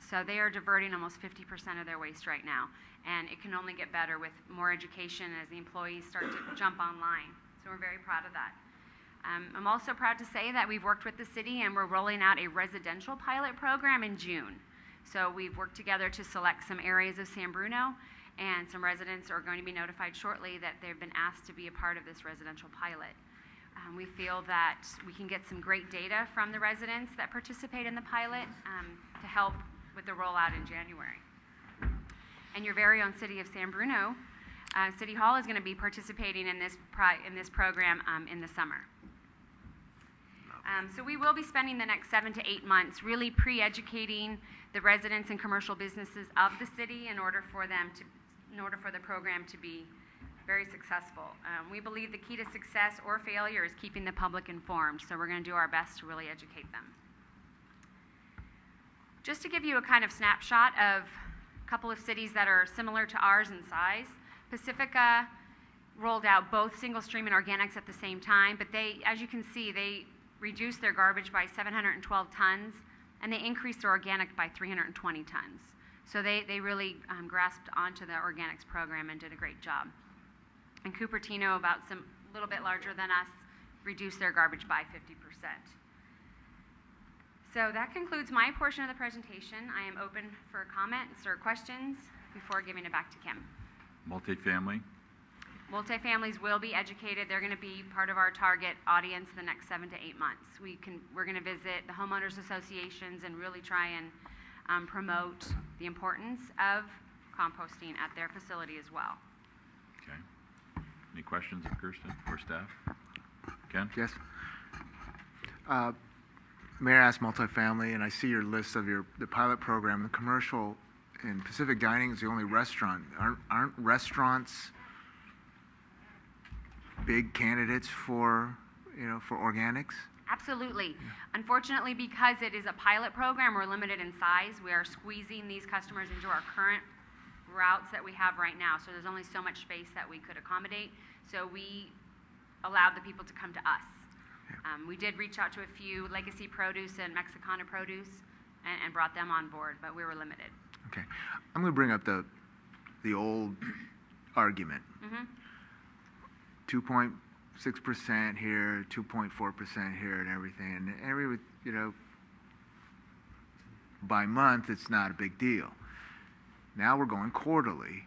So they are diverting almost 50% of their waste right now. And it can only get better with more education as the employees start to jump online. So we're very proud of that. I'm also proud to say that we've worked with the city and we're rolling out a residential pilot program in June. So we've worked together to select some areas of San Bruno, and some residents are going to be notified shortly that they've been asked to be a part of this residential pilot. We feel that we can get some great data from the residents that participate in the pilot to help with the rollout in January. And your very own city of San Bruno, City Hall is going to be participating in this program in the summer. So we will be spending the next 7 to 8 months really pre-educating the residents and commercial businesses of the city in order for the program to be very successful. We believe the key to success or failure is keeping the public informed, so we're going to do our best to really educate them. Just to give you a kind of snapshot of a couple of cities that are similar to ours in size, Pacifica rolled out both single stream and organics at the same time, but they, as you can see, they reduced their garbage by 712 tons, and they increased their organic by 320 tons. So they really grasped onto the organics program and did a great job. And Cupertino, about a little bit larger than us, reduced their garbage by 50%. So that concludes my portion of the presentation. I am open for comments or questions before giving it back to Kim. Multifamily? Multifamilies will be educated. They're going to be part of our target audience the next 7 to 8 months. We're going to visit the homeowners associations and really try and promote the importance of composting at their facility as well. Okay. Any questions of Kirsten or staff? Ken? Yes. Mayor asked multifamily, and I see your list of the pilot program. The commercial in Pacific Dining is the only restaurant. Aren't restaurants big candidates for organics? Absolutely. Yeah. Unfortunately, because it is a pilot program, we're limited in size. We are squeezing these customers into our current routes that we have right now. So there's only so much space that we could accommodate. So we allowed the people to come to us. Yeah. We did reach out to a few Legacy Produce and Mexicana Produce and brought them on board, but we were limited. Okay. I'm going to bring up the old argument. Mm-hmm. 2.6% here, 2.4% here, and everything. And by month, it's not a big deal. Now we're going quarterly.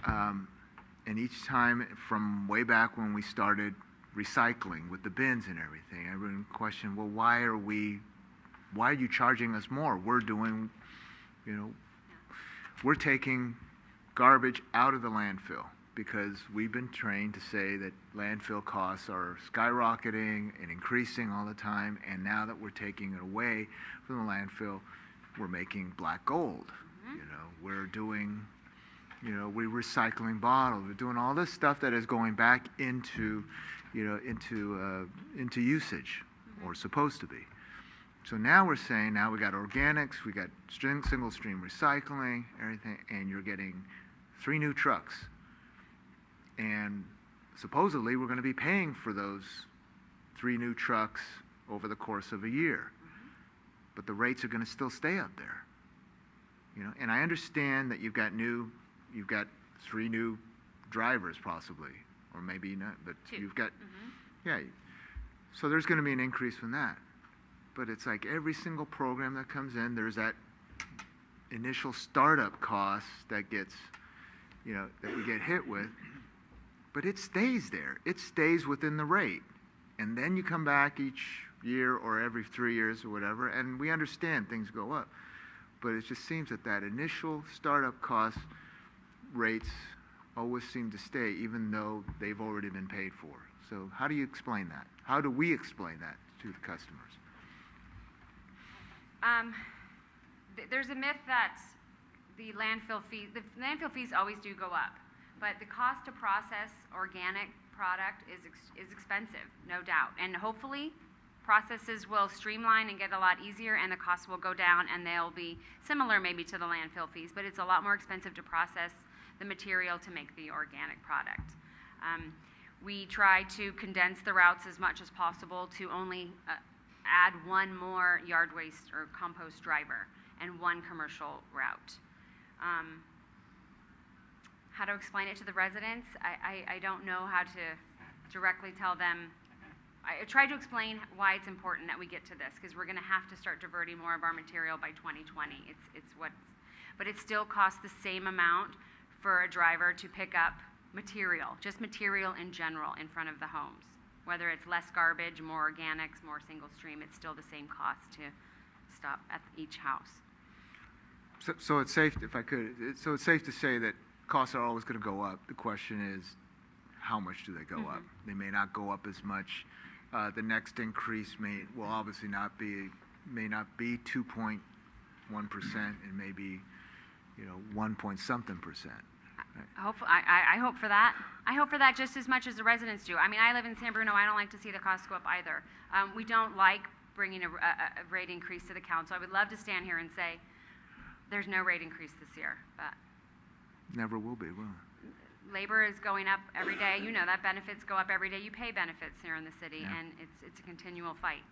And each time from way back when we started recycling with the bins and everything, everyone questioned, well, why are you charging us more? We're doing, we're taking garbage out of the landfill, because we've been trained to say that landfill costs are skyrocketing and increasing all the time, and now that we're taking it away from the landfill, we're making black gold. Mm-hmm. We're doing, we're recycling bottles, we're doing all this stuff that is going back into usage, mm-hmm. or supposed to be. So now we're saying, now we got organics, we got single stream recycling, everything, and you're getting 3 new trucks. And supposedly we're going to be paying for those 3 new trucks over the course of a year. but the rates are going to still stay up there. You know, and I understand that you've got 3 new drivers possibly, or maybe not, but 2. you've got, yeah. So there's going to be an increase from that. But it's like every single program that comes in, there's that initial startup cost that gets, you know, that we get hit with, but it stays there. It stays within the rate. And then you come back each year or every 3 years or whatever, and we understand things go up. But it just seems that that initial startup cost rates always seem to stay, even though they've already been paid for. So how do you explain that? How do we explain that to the customers? There's a myth that the landfill fees always do go up, but the cost to process organic product is expensive, no doubt. And hopefully, processes will streamline and get a lot easier, and the costs will go down, and they'll be similar maybe to the landfill fees, but it's a lot more expensive to process the material to make the organic product. We try to condense the routes as much as possible to only add 1 more yard waste or compost driver and 1 commercial route. How to explain it to the residents? I don't know how to directly tell them. I try to explain why it's important that we get to this, because we're going to have to start diverting more of our material by 2020. But it still costs the same amount for a driver to pick up material, just material in general, in front of the homes. Whether it's less garbage, more organics, more single stream, it's still the same cost to stop at each house. So it's safe, if I could, so it's safe to say that costs are always going to go up. The question is, how much do they go up? They may not go up as much. The next increase will obviously may not be 2.1%, and maybe, 1 point something percent. I hope for that. I hope for that just as much as the residents do. I mean, I live in San Bruno. I don't like to see the costs go up either. We don't like bringing a rate increase to the council. I would love to stand here and say, there's no rate increase this year, but Never will be, will it? labor is going up every day. You know that benefits go up every day. You pay benefits here in the city, and it's a continual fight.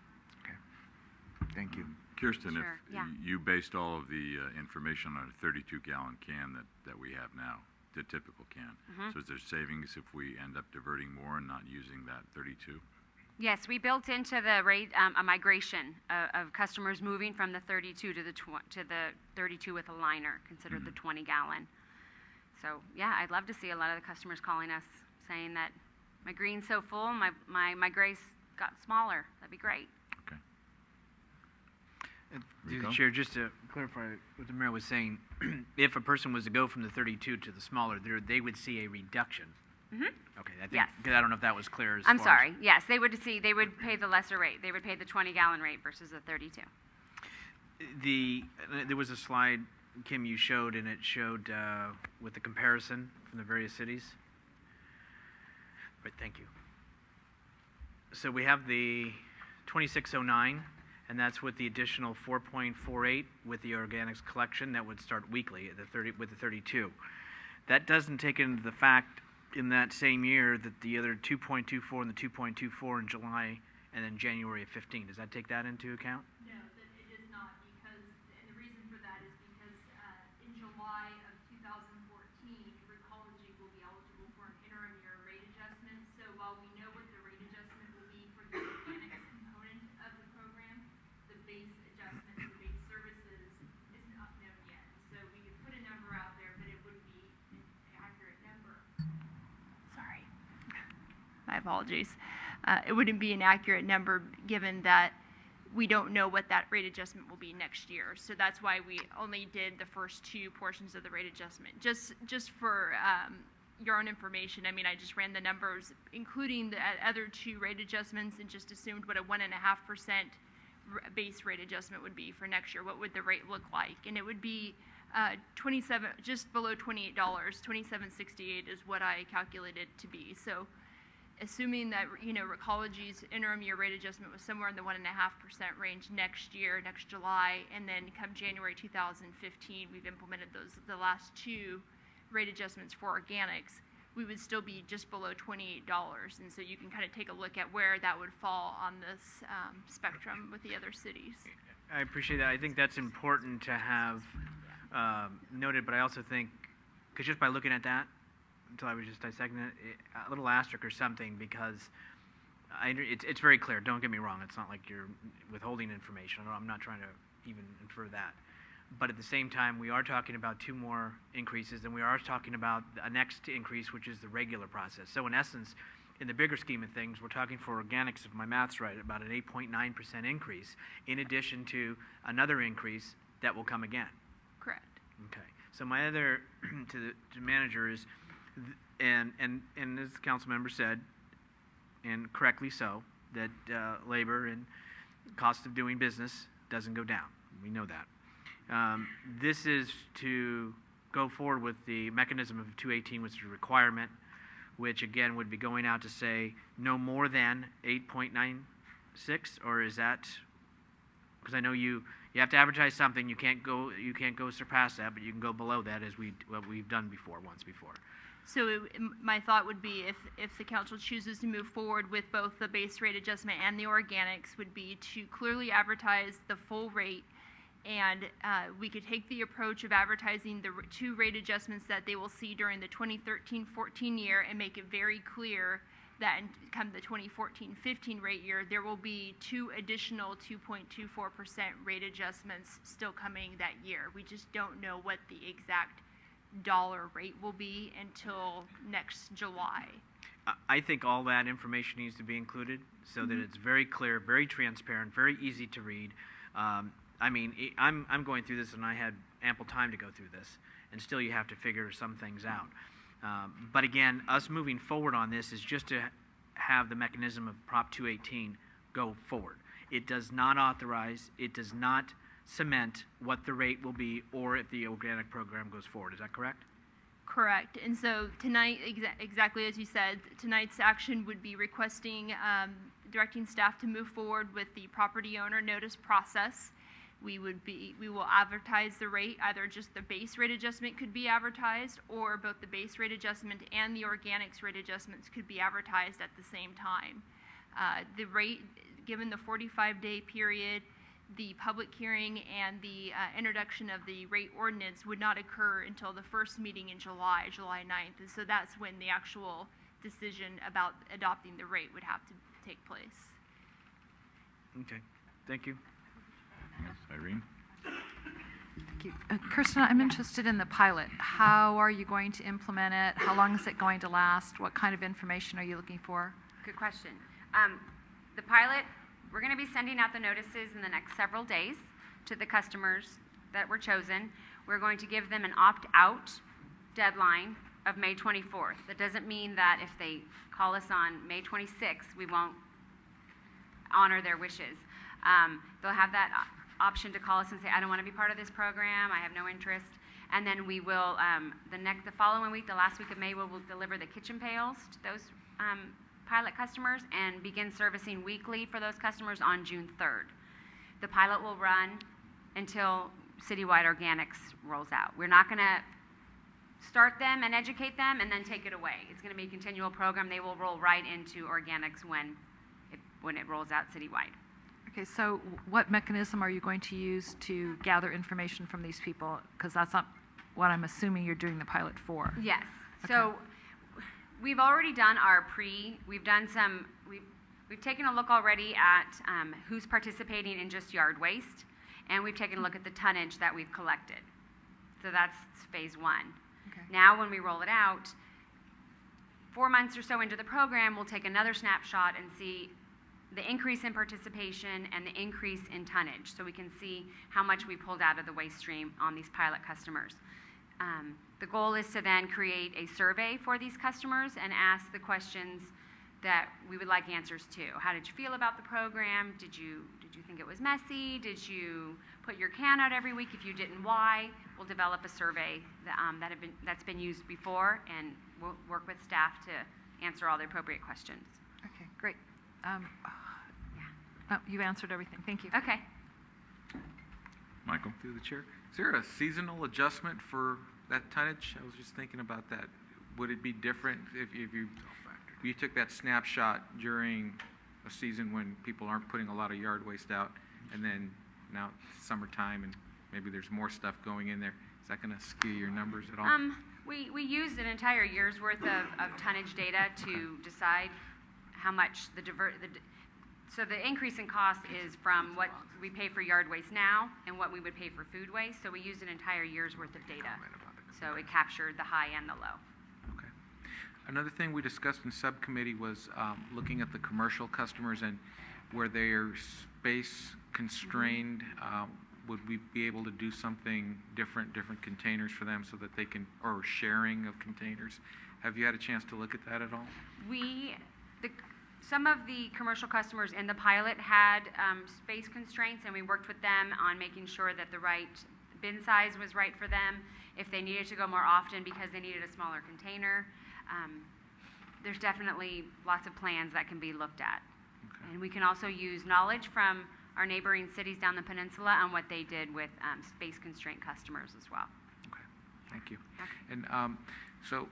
Okay. Thank you. Kirsten, Sure, if yeah. you based all of the information on a 32-gallon can that we have now, the typical can. So is there savings if we end up diverting more and not using that 32? Yes, we built into the rate a migration of customers moving from the 32 to the 32 with a liner, considered the 20-gallon. So yeah, I'd love to see a lot of the customers calling us saying that my green's so full, my gray's got smaller. That'd be great. Okay. Through the chair, just to clarify what the mayor was saying, if a person was to go from the 32 to the smaller, they would see a reduction. Okay, I think, Yes. because I don't know if that was clear as I'm far sorry. Yes, they would pay the lesser rate. They would pay the 20-gallon rate versus the 32. There was a slide, Kim, you showed, and it showed with the comparison from the various cities. Right, thank you. So we have the 2609, and that's with the additional 4.48 with the organics collection that would start weekly at with the 32. That doesn't take into the fact in that same year that the other 2.24 and the 2.24 in July and then January of 15. Does that take that into account? No, it is not, because, and the reason for that is because in July of 2014, Recology will be eligible for an interim year rate adjustment. So while we know what the rate adjustment will be for the organics component of the program, the base adjustment, the base services is not known yet. So we could put a number out there, but it wouldn't be an accurate number. Sorry. My apologies. It wouldn't be an accurate number given that we don't know what that rate adjustment will be next year. So that's why we only did the first 2 portions of the rate adjustment. Just for your own information, I mean, I just ran the numbers, including the other 2 rate adjustments, and just assumed what a 1.5% base rate adjustment would be for next year. What would the rate look like? And it would be just below $28. $27.68 is what I calculated to be. So assuming that, Recology's interim year rate adjustment was somewhere in the 1.5% range next year, next July, and then come January 2015, we've implemented the last 2 rate adjustments for organics, we would still be just below $28. And so you can kind of take a look at where that would fall on this spectrum with the other cities. I appreciate that. I think that's important to have noted, but I also think, because just by looking at that, until I was just dissecting it, a little asterisk or something, because it's very clear. Don't get me wrong. It's not like you're withholding information. I'm not trying to even infer that. But at the same time, we are talking about 2 more increases, and we are talking about a next increase, which is the regular process. So in essence, in the bigger scheme of things, we're talking for organics, if my math's right, about an 8.9% increase, in addition to another increase that will come again. Correct. Okay. So my other to the manager is, and as the council member said, and correctly so, that labor and cost of doing business doesn't go down. We know that. This is to go forward with the mechanism of 218, which is a requirement, which again would be going out to say no more than 8.96, or is that, because I know you have to advertise something, you can't go surpass that, but you can go below that, as what we've done once before. So my thought would be, if the council chooses to move forward with both the base rate adjustment and the organics, would be to clearly advertise the full rate, and we could take the approach of advertising the 2 rate adjustments that they will see during the 2013-14 year and make it very clear that come the 2014-15 rate year, there will be 2 additional 2.24% rate adjustments still coming that year. We just don't know what the exact dollar rate will be until next July. I think all that information needs to be included so that it's very clear, very transparent, very easy to read. I mean, I'm going through this, and I had ample time to go through this, and still you have to figure some things out. But again, us moving forward on this is just to have the mechanism of Prop 218 go forward. It does not authorize, it does not cement what the rate will be or if the organic program goes forward. Is that correct? Correct. And so tonight, exactly as you said, tonight's action would be requesting, directing staff to move forward with the property owner notice process. We will advertise the rate, either just the base rate adjustment could be advertised, or both the base rate adjustment and the organics rate adjustments could be advertised at the same time. The rate, given the 45-day period, the public hearing and the introduction of the rate ordinance would not occur until the first meeting in July 9th. And so that's when the actual decision about adopting the rate would have to take place. Okay. Thank you. Yes, Irene? Thank you. Kirsten, I'm interested in the pilot. How are you going to implement it? How long is it going to last? What kind of information are you looking for? Good question. The pilot, we're going to be sending out the notices in the next several days to the customers that were chosen. We're going to give them an opt-out deadline of May 24th. That doesn't mean that if they call us on May 26th, we won't honor their wishes. They'll have that option to call us and say, I don't want to be part of this program, I have no interest. And then we will, the following week, the last week of May, we'll deliver the kitchen pails to those pilot customers and begin servicing weekly for those customers on June 3rd. The pilot will run until citywide organics rolls out. We're not going to start them and educate them and then take it away. It's going to be a continual program. They will roll right into organics when it rolls out citywide. Okay, so what mechanism are you going to use to gather information from these people? Because that's not what I'm assuming you're doing the pilot for. Yes. Okay. So we've already done we've taken a look already at who's participating in just yard waste, and we've taken a look at the tonnage that we've collected. So that's phase 1. Okay. Now when we roll it out, 4 months or so into the program, we'll take another snapshot and see the increase in participation and the increase in tonnage, so we can see how much we pulled out of the waste stream on these pilot customers. The goal is to then create a survey for these customers and ask the questions that we would like answers to. How did you feel about the program? Did you think it was messy? Did you put your can out every week? If you didn't, why? We'll develop a survey that's been used before, and we'll work with staff to answer all the appropriate questions. Okay, great. You answered everything. Thank you. Okay. Michael? Through the chair. Is there a seasonal adjustment for that tonnage? I was just thinking about that. Would it be different if you took that snapshot during a season when people aren't putting a lot of yard waste out, and then now it's summertime and maybe there's more stuff going in there. Is that going to skew your numbers at all? We used an entire year's worth of tonnage data to decide how much so the increase in cost is from what we pay for yard waste now and what we would pay for food waste. So we used an entire year's worth of data. So it captured the high and the low. Okay. Another thing we discussed in subcommittee was looking at the commercial customers and where they're space constrained. Would we be able to do something different containers for them so that they can, or sharing of containers? Have you had a chance to look at that at all? Some of the commercial customers in the pilot had space constraints, and we worked with them on making sure that the right bin size was right for them. If they needed to go more often because they needed a smaller container, there's definitely lots of plans that can be looked at. Okay. And we can also use knowledge from our neighboring cities down the peninsula on what they did with space constraint customers as well. Okay, thank you. Okay. And so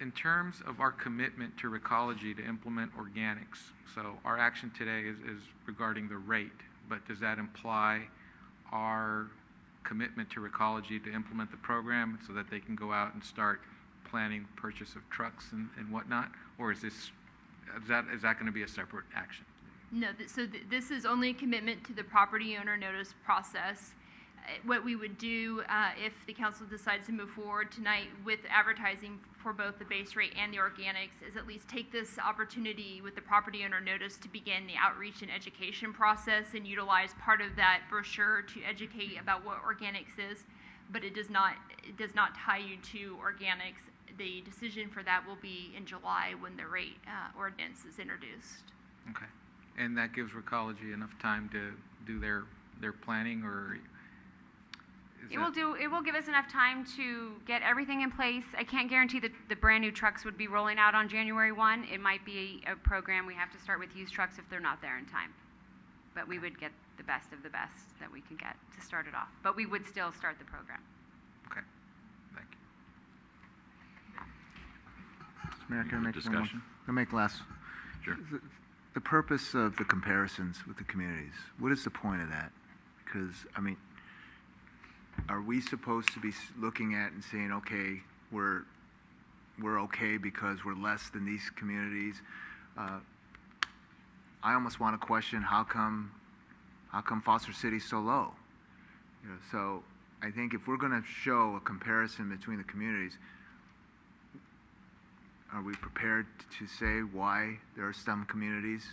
in terms of our commitment to Recology to implement organics, so our action today is regarding the rate, but does that imply our commitment to Recology to implement the program so that they can go out and start planning purchase of trucks and whatnot? Or is that going to be a separate action? No, this is only a commitment to the property owner notice process. What we would do if the council decides to move forward tonight with advertising for both the base rate and the organics is at least take this opportunity with the property owner notice to begin the outreach and education process and utilize part of that brochure to educate about what organics is, but it does not tie you to organics. The decision for that will be in July when the rate ordinance is introduced. Okay. And that gives Recology enough time to do their planning, or it will give us enough time to get everything in place. I can't guarantee that the brand new trucks would be rolling out on January 1. It might be a program we have to start with used trucks if they're not there in time. But we would get the best of the best that we can get to start it off. But we would still start the program. Okay. Thank you. Mayor, can I make one Discussion. motion? Can I make last? Sure. The purpose of the comparisons with the communities, what is the point of that? Because, I mean, are we supposed to be looking at and saying, okay, we're okay because we're less than these communities? I almost want to question how come Foster City's so low? You know, so I think if we're going to show a comparison between the communities, are we prepared to say why there are some communities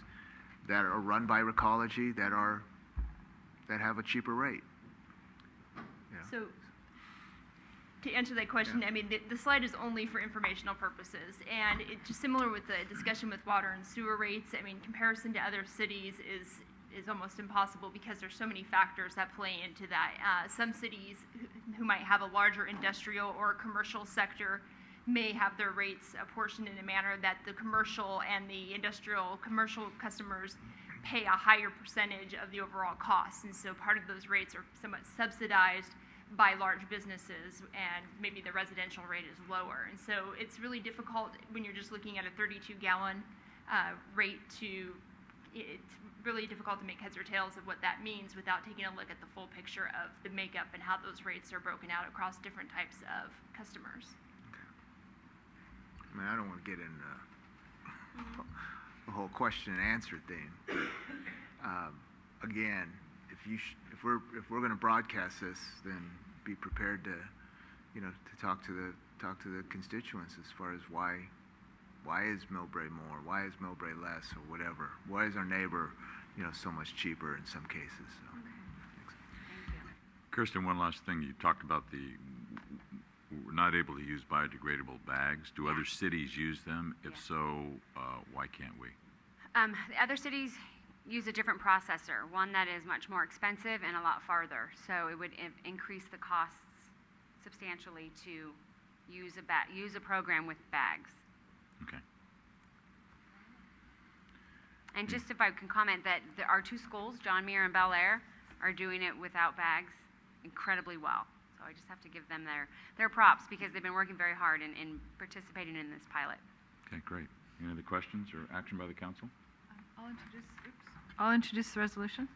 that are run by Recology that have a cheaper rate? So to answer that question, I mean, the slide is only for informational purposes, and it's just similar with the discussion with water and sewer rates. I mean, comparison to other cities is almost impossible because there's so many factors that play into that. Some cities who might have a larger industrial or commercial sector may have their rates apportioned in a manner that the commercial and the commercial customers pay a higher percentage of the overall cost, and so part of those rates are somewhat subsidized by large businesses, and maybe the residential rate is lower. And so it's really difficult when you're just looking at a 32-gallon rate it's really difficult to make heads or tails of what that means without taking a look at the full picture of the makeup and how those rates are broken out across different types of customers. I mean, I don't want to get into the whole question and answer thing. Again, if we're going to broadcast this, then be prepared to, to talk to the constituents as far as why is Millbrae more, why is Millbrae less, or whatever. Why is our neighbor, so much cheaper in some cases? So. Okay. Thank you. Kirsten, one last thing. You talked about we're not able to use biodegradable bags. Do other cities use them? If so, why can't we? The other cities use a different processor, one that is much more expensive and a lot farther. So it would increase the costs substantially to use a program with bags. Okay. And just if I can comment that our two schools, John Muir and Bel Air, are doing it without bags incredibly well. So I just have to give them their props because they've been working very hard in participating in this pilot. Okay, great. Any other questions or action by the council? I'll introduce the resolution.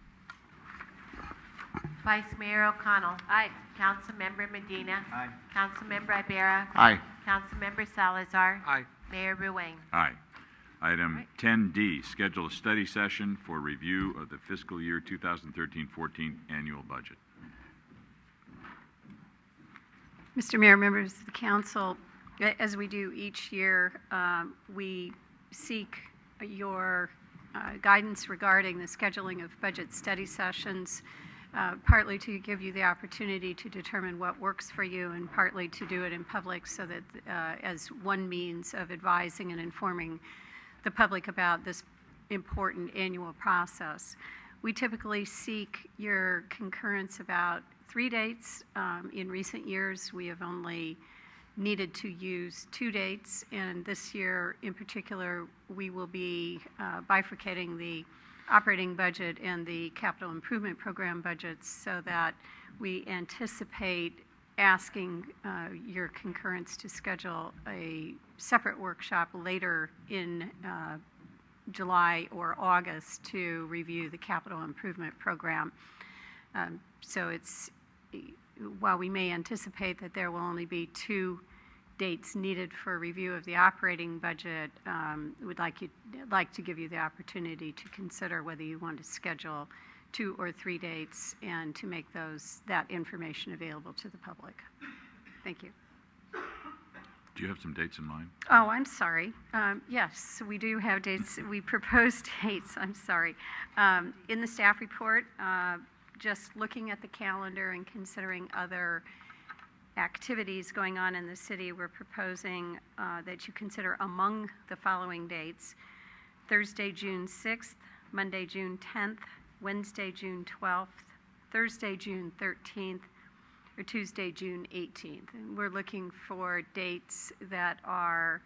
Vice Mayor O'Connell. Aye. Councilmember Medina. Aye. Councilmember Ibarra. Aye. Councilmember Salazar. Aye. Mayor Ruane. Aye. Item Right. 10D, schedule a study session for review of the fiscal year 2013-14 annual budget. Mr. Mayor, members of the council, as we do each year, we seek your guidance regarding the scheduling of budget study sessions, partly to give you the opportunity to determine what works for you, and partly to do it in public so that as one means of advising and informing the public about this important annual process. We typically seek your concurrence about 3 dates. In recent years, we have only needed to use 2 dates, and this year in particular, we will be bifurcating the operating budget and the capital improvement program budgets so that we anticipate asking your concurrence to schedule a separate workshop later in July or August to review the capital improvement program. So it's, while we may anticipate that there will only be 2 dates needed for review of the operating budget, we'd like to give you the opportunity to consider whether you want to schedule 2 or 3 dates and to make that information available to the public. Thank you. Do you have some dates in mind? Oh, I'm sorry. Yes, we do have dates. We proposed dates. I'm sorry. In the staff report, just looking at the calendar and considering other activities going on in the city, we're proposing that you consider among the following dates: Thursday, June 6th, Monday, June 10th, Wednesday, June 12th, Thursday, June 13th, or Tuesday, June 18th. And we're looking for dates that are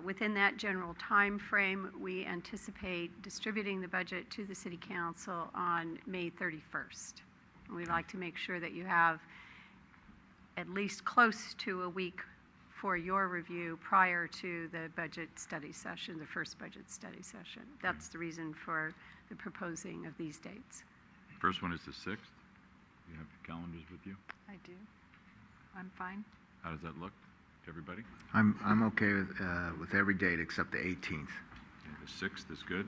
within that general time frame. We anticipate distributing the budget to the City Council on May 31st. And we'd like to make sure that you have at least close to a week for your review prior to the budget study session, the first budget study session. That's the reason for the proposing of these dates. First one is the 6th. You have the calendars with you? I do. I'm fine. How does that look to everybody? I'm okay with every date except the 18th. Okay, the 6th is good.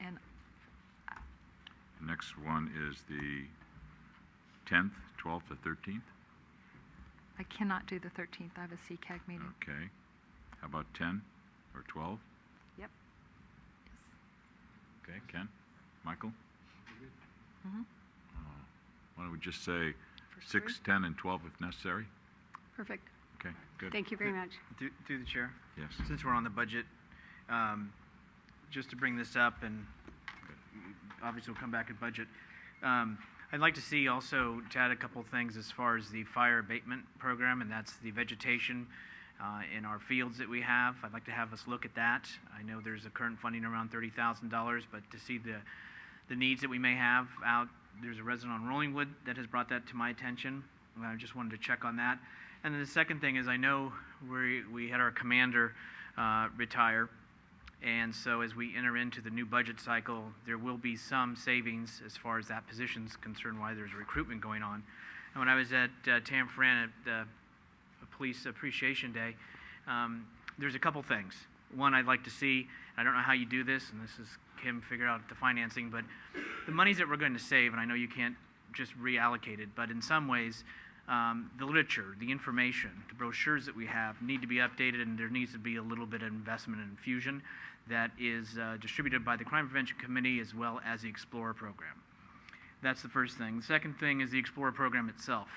And The next one is the 10th, 12th, or 13th. I cannot do the 13th. I have a CCAG meeting. Okay. How about 10 or 12? Yep. Okay, Ken? Michael? Mhm. Why don't we just say For 6, 10, and 12 if necessary? Perfect. Okay, good. Thank you very much. Through the chair. Yes. Since we're on the budget, just to bring this up, and obviously we'll come back at budget. I'd like to see also to add a couple things as far as the fire abatement program, and that's the vegetation in our fields that we have. I'd like to have us look at that. I know there's a current funding around $30,000, but to see the needs that we may have out, there's a resident on Rollingwood that has brought that to my attention. And I just wanted to check on that. And then the second thing is, I know we had our commander retire, and so as we enter into the new budget cycle, there will be some savings as far as that position's concerned, why there's recruitment going on. And when I was at Tam Fran at the Police Appreciation Day, there's a couple things. One, I'd like to see, I don't know how you do this, and this is Kim figure out the financing, but the monies that we're going to save, and I know you can't just reallocate it, but in some ways, the literature, the information, the brochures that we have need to be updated, and there needs to be a little bit of investment and infusion that is distributed by the Crime Prevention Committee as well as the Explorer program. That's the first thing. The second thing is the Explorer program itself.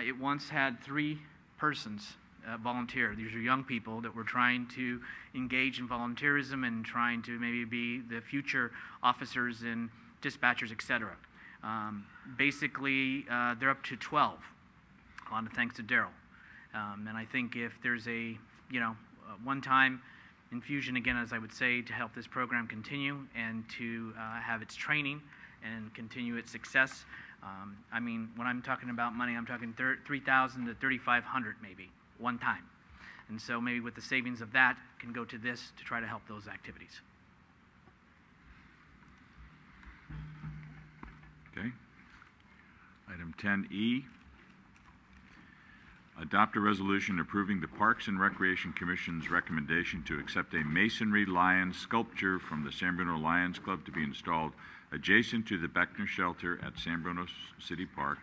It once had 3 persons volunteer. These are young people that were trying to engage in volunteerism and trying to maybe be the future officers and dispatchers, etc. Basically, they're up to 12. A lot of thanks to Daryl. And I think if there's a one-time infusion, again, as I would say, to help this program continue and to have its training and continue its success. I mean, when I'm talking about money, I'm talking $3,000 to $3,500 maybe, one time. And so maybe with the savings of that, can go to this to try to help those activities. Okay. Item 10E, adopt a resolution approving the Parks and Recreation Commission's recommendation to accept a masonry lion sculpture from the San Bruno Lions Club to be installed adjacent to the Beckner Shelter at San Bruno City Park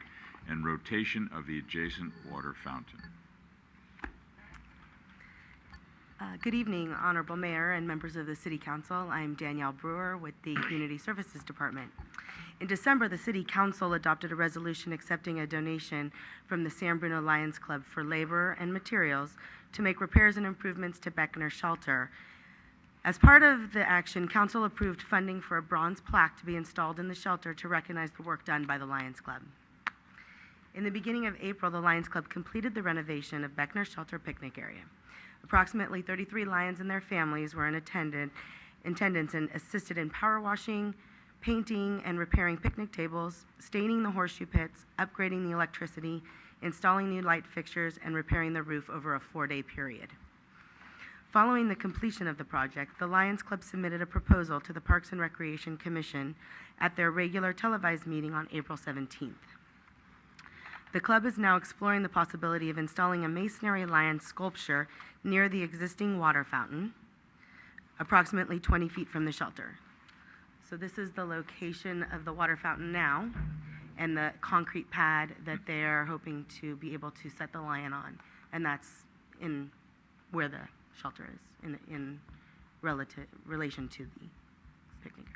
and rotation of the adjacent water fountain. Good evening, Honorable Mayor and members of the City Council. I'm Danielle Brewer with the Community Services Department. In December, the City Council adopted a resolution accepting a donation from the San Bruno Lions Club for labor and materials to make repairs and improvements to Beckner Shelter. As part of the action, Council approved funding for a bronze plaque to be installed in the shelter to recognize the work done by the Lions Club. In the beginning of April, the Lions Club completed the renovation of Beckner Shelter picnic area. Approximately 33 lions and their families were in attendance and assisted in power washing, painting and repairing picnic tables, staining the horseshoe pits, upgrading the electricity, installing new light fixtures, and repairing the roof over a 4-day period. Following the completion of the project, the Lions Club submitted a proposal to the Parks and Recreation Commission at their regular televised meeting on April 17th. The club is now exploring the possibility of installing a masonry lion sculpture near the existing water fountain, approximately 20 feet from the shelter. So this is the location of the water fountain now and the concrete pad that they're hoping to be able to set the lion on. And that's in where the shelter is in relation to the picnic.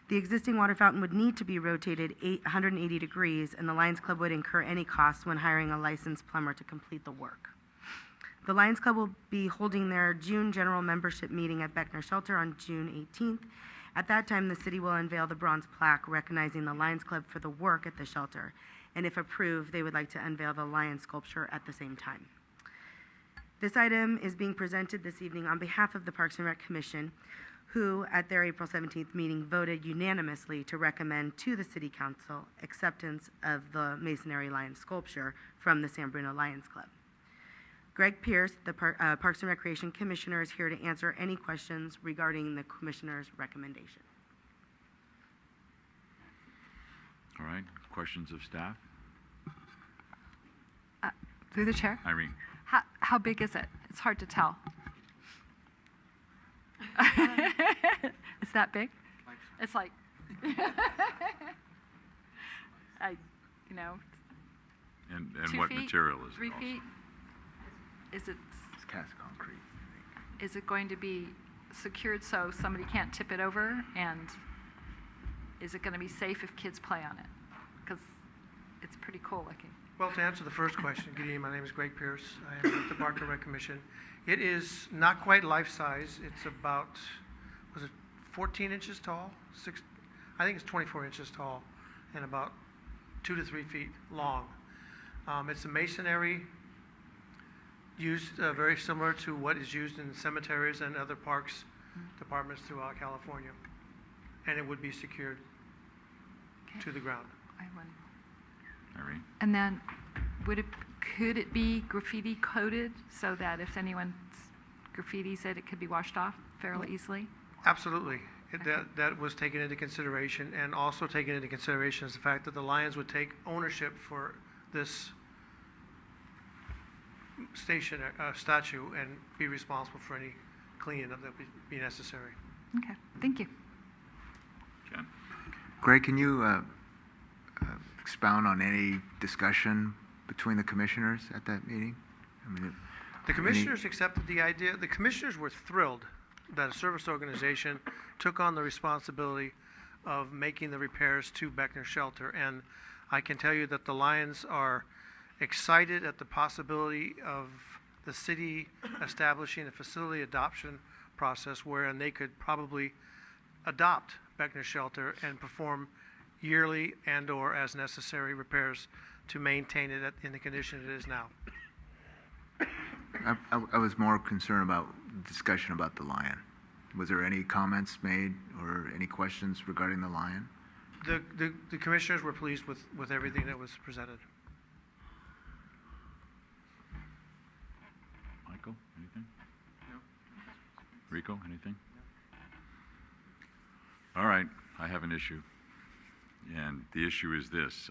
The existing water fountain would need to be rotated 180 degrees, and the Lions Club would incur any costs when hiring a licensed plumber to complete the work. The Lions Club will be holding their June general membership meeting at Beckner Shelter on June 18th. At that time, the city will unveil the bronze plaque recognizing the Lions Club for the work at the shelter, and if approved, they would like to unveil the lion sculpture at the same time. This item is being presented this evening on behalf of the Parks and Rec Commission, who at their April 17th meeting voted unanimously to recommend to the City Council acceptance of the masonry lion sculpture from the San Bruno Lions Club. Greg Pierce, the Parks and Recreation Commissioner, is here to answer any questions regarding the Commissioner's recommendation. All right, questions of staff? Through the chair. Irene. How big is it? It's hard to tell. It's that big? It's like, And 2 what feet, material is it 3 also? feet? Is it? It's cast concrete. Is it going to be secured so somebody can't tip it over? And is it going to be safe if kids play on it? Because it's pretty cool looking. Well, to answer the first question, good evening, my name is Greg Pierce. I am with the Park and Rec Commission. It is not quite life-size. It's about, was it 14 inches tall? I think it's 24 inches tall and about 2 to 3 feet long. It's a masonry used very similar to what is used in cemeteries and other parks departments throughout California. And it would be secured to the ground. Irene? And then could it be graffiti coated so that if anyone graffitis it could be washed off fairly easily? Absolutely. That was taken into consideration, and also taken into consideration is the fact that the Lions would take ownership for this statue and be responsible for any cleaning up that would be necessary. Okay, thank you. Jen? Greg, can you expound on any discussion between the commissioners at that meeting? The commissioners accepted the idea. The commissioners were thrilled that a service organization took on the responsibility of making the repairs to Beckner Shelter. And I can tell you that the Lions are excited at the possibility of the city establishing a facility adoption process wherein they could probably adopt Beckner Shelter and perform yearly and or as necessary repairs to maintain it in the condition it is now. I was more concerned about discussion about the lion. Was there any comments made or any questions regarding the lion? The commissioners were pleased with everything that was presented. Michael, anything? No. Rico, anything? No. All right, I have an issue. And the issue is this.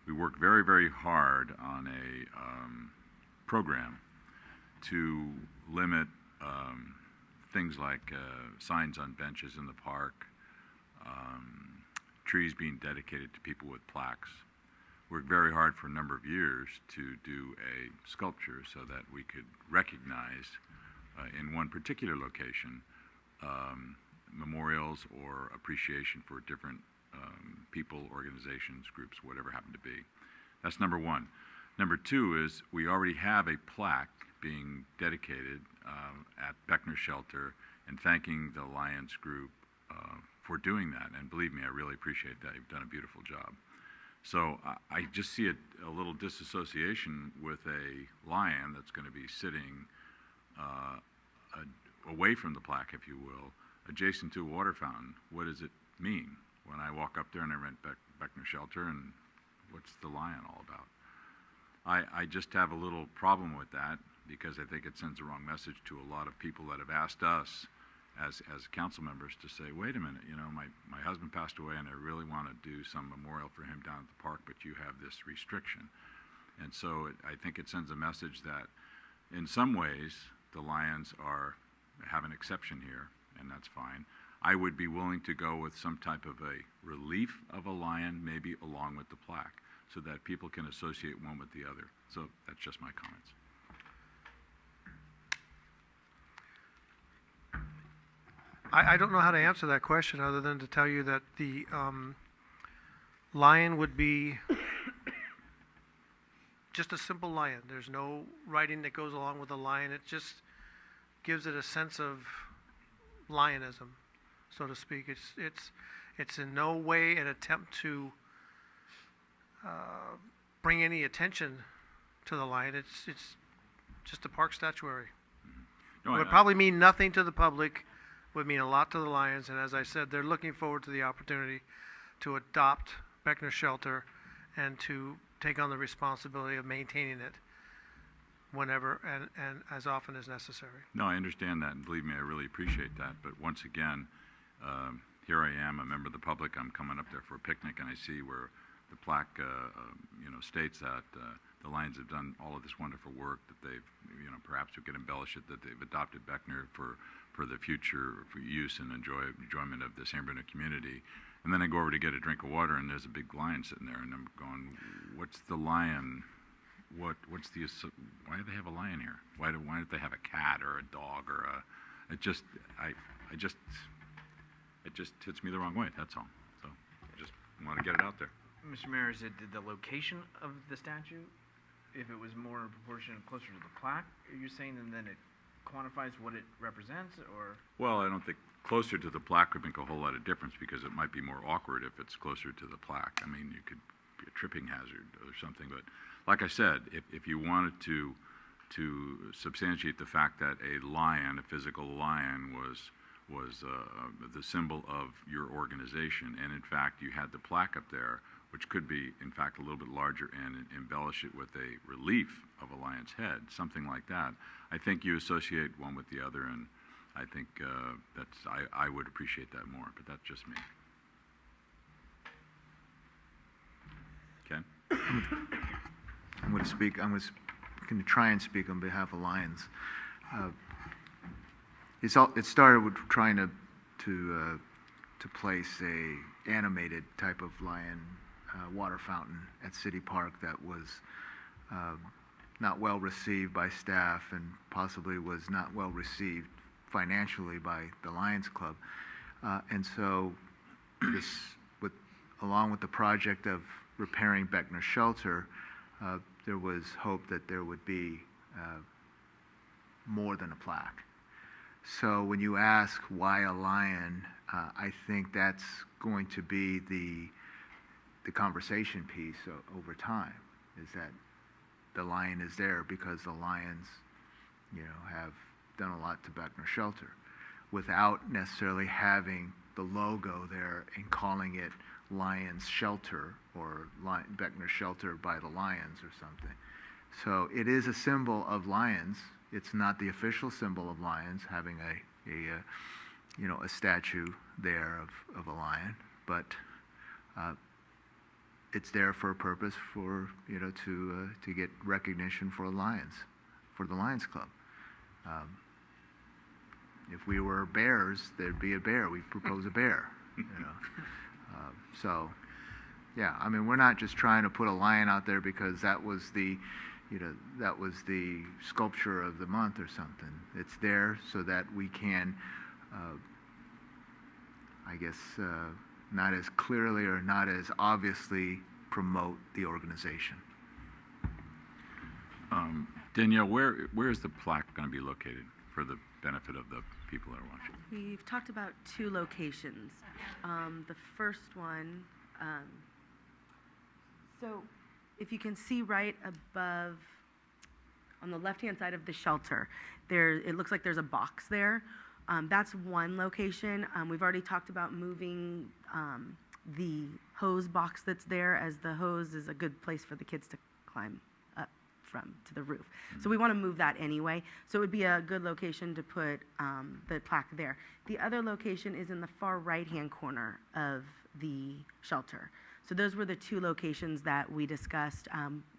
We work very, very hard on a program to limit things like signs on benches in the park, trees being dedicated to people with plaques. Worked very hard for a number of years to do a sculpture so that we could recognize in one particular location memorials or appreciation for different people, organizations, groups, whatever happened to be. That's number one. Number two is we already have a plaque being dedicated at Beckner Shelter and thanking the Lions Group for doing that. And believe me, I really appreciate that. You've done a beautiful job. So I just see a little disassociation with a lion that's going to be sitting away from the plaque, if you will, adjacent to a water fountain. What does it mean when I walk up there and I rent Beckner Shelter, and what's the lion all about? I just have a little problem with that because I think it sends the wrong message to a lot of people that have asked us as council members to say, wait a minute, you know, my husband passed away and I really want to do some memorial for him down at the park, but you have this restriction. And so I think it sends a message that in some ways the Lions have an exception here, and that's fine. I would be willing to go with some type of a relief of a lion, maybe along with the plaque, so that people can associate one with the other. So that's just my comments. I don't know how to answer that question other than to tell you that the lion would be just a simple lion. There's no writing that goes along with the lion. It just gives it a sense of lionism, so to speak. It's in no way an attempt to bring any attention to the lion. It's just a park statuary. No, It would probably mean nothing to the public, would mean a lot to the Lions, and as I said, they're looking forward to the opportunity to adopt Beckner Shelter and to take on the responsibility of maintaining it whenever and as often as necessary. No, I understand that, and believe me, I really appreciate that. But once again, here I am, a member of the public. I'm coming up there for a picnic, and I see where the plaque, states that the Lions have done all of this wonderful work, that they've, perhaps we could embellish it, that they've adopted Beckner for the future, for use and enjoyment of the San Bruno community. And then I go over to get a drink of water, and there's a big lion sitting there, and I'm going, what's the lion? Why do they have a lion here? Why don't they have a cat or a dog or it just hits me the wrong way, that's all. So I just want to get it out there. Mr. Mayor, is it the location of the statue? If it was more proportionate closer to the plaque, are you saying, and then it quantifies what it represents, or? Well, I don't think closer to the plaque would make a whole lot of difference because it might be more awkward if it's closer to the plaque. I mean, you could be a tripping hazard or something, but like I said, if you wanted to substantiate the fact that a lion, a physical lion, was the symbol of your organization, and in fact you had the plaque up there, which could be in fact a little bit larger, and embellish it with a relief of a lion's head, something like that, I think you associate one with the other, and I think I would appreciate that more, but that's just me. Ken? I'm going to try and speak on behalf of Lions. It started with trying to place a animated type of lion water fountain at City Park that was not well received by staff and possibly was not well received financially by the Lions Club. And so along with the project of repairing Beckner Shelter, there was hope that there would be more than a plaque. So when you ask why a lion, I think that's going to be the conversation piece over time, is that the lion is there because the Lions, have done a lot to Beckner Shelter without necessarily having the logo there and calling it Lions Shelter or Beckner Shelter by the Lions or something. So it is a symbol of Lions. It's not the official symbol of Lions, having a statue there of a lion, but it's there for a purpose for, to get recognition for Lions, for the Lions Club. If we were bears, there'd be a bear. We propose a bear, So, yeah, I mean, we're not just trying to put a lion out there because that was the sculpture of the month or something. It's there so that we can, I guess, not as clearly or not as obviously promote the organization. Danielle, where is the plaque going to be located for the benefit of the people that are watching? We've talked about 2 locations. The first one, so if you can see right above, on the left-hand side of the shelter, it looks like there's a box there. That's one location. We've already talked about moving the hose box that's there, as the hose is a good place for the kids to climb up from to the roof. So we want to move that anyway. So it would be a good location to put the plaque there. The other location is in the far right-hand corner of the shelter. So those were the 2 locations that we discussed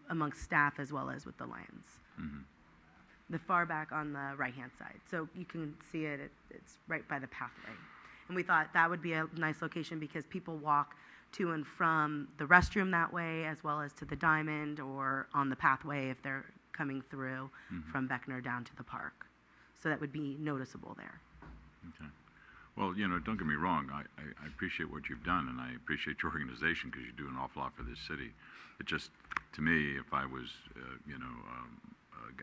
amongst staff as well as with the Lions. Mm-hmm. The far back on the right-hand side. So you can see it, it's right by the pathway. And we thought that would be a nice location because people walk to and from the restroom that way, as well as to the Diamond or on the pathway if they're coming through from Beckner down to the park. So that would be noticeable there. Okay. Well, don't get me wrong. I appreciate what you've done, and I appreciate your organization because you do an awful lot for this city. It just, to me, if I was,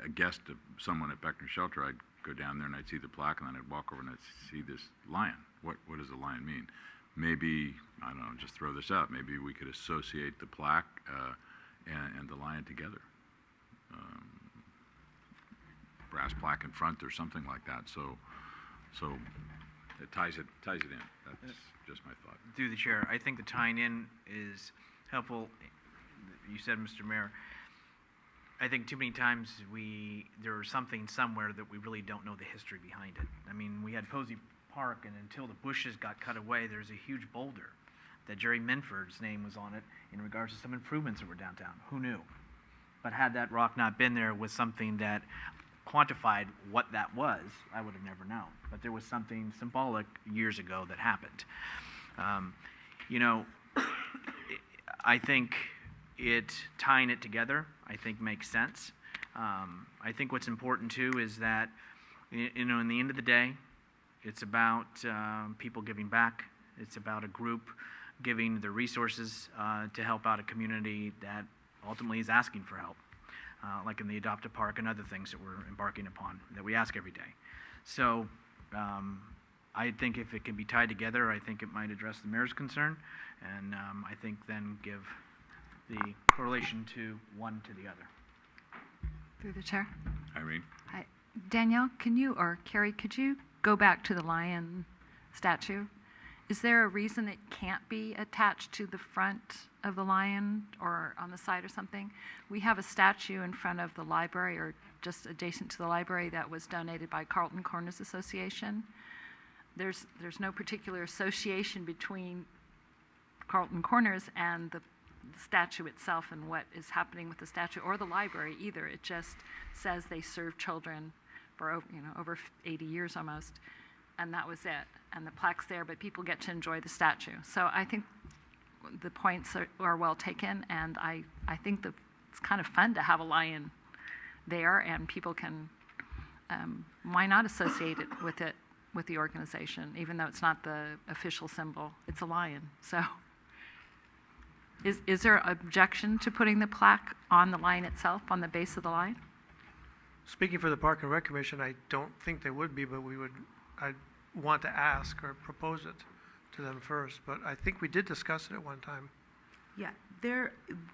a guest of someone at Beckner Shelter, I'd go down there and I'd see the plaque, and then I'd walk over and I'd see this lion. What does a lion mean? Maybe, I don't know, just throw this out. Maybe we could associate the plaque and the lion together. Brass plaque in front or something like that. So it ties it in. That's just my thought. Through the chair, I think the tying in is helpful. You said, Mr. Mayor, I think too many times there's something somewhere that we really don't know the history behind it. I mean, we had Posey Park, and until the bushes got cut away, there's a huge boulder that Jerry Minford's name was on it in regards to some improvements that were downtown. Who knew? But had that rock not been there with something that quantified what that was, I would have never known. But there was something symbolic years ago that happened. I think tying it together, I think makes sense. I think what's important too is that, in the end of the day, it's about people giving back. It's about a group giving the resources to help out a community that ultimately is asking for help, like in the Adoptive Park and other things that we're embarking upon that we ask every day. So I think if it can be tied together, I think it might address the mayor's concern, and I think then give the correlation to one to the other. Through the chair. Irene? Hi. Danielle, or Carrie, could you go back to the lion statue? Is there a reason it can't be attached to the front of the lion or on the side or something? We have a statue in front of the library, or just adjacent to the library, that was donated by Carlton Corners Association. There's no particular association between Carlton Corners and the statue itself and what is happening with the statue or the library either. It just says they serve children for over 80 years almost, and that was it. And the plaque's there, but people get to enjoy the statue. So I think the points are well taken, and I think that it's kind of fun to have a lion there, and people can, why not associate it with the organization, even though it's not the official symbol. It's a lion, so. Is there an objection to putting the plaque on the lion itself, on the base of the lion? Speaking for the Park and Rec Commission, I don't think they would be, but I'd want to ask or propose it to them first. But I think we did discuss it at one time. Yeah,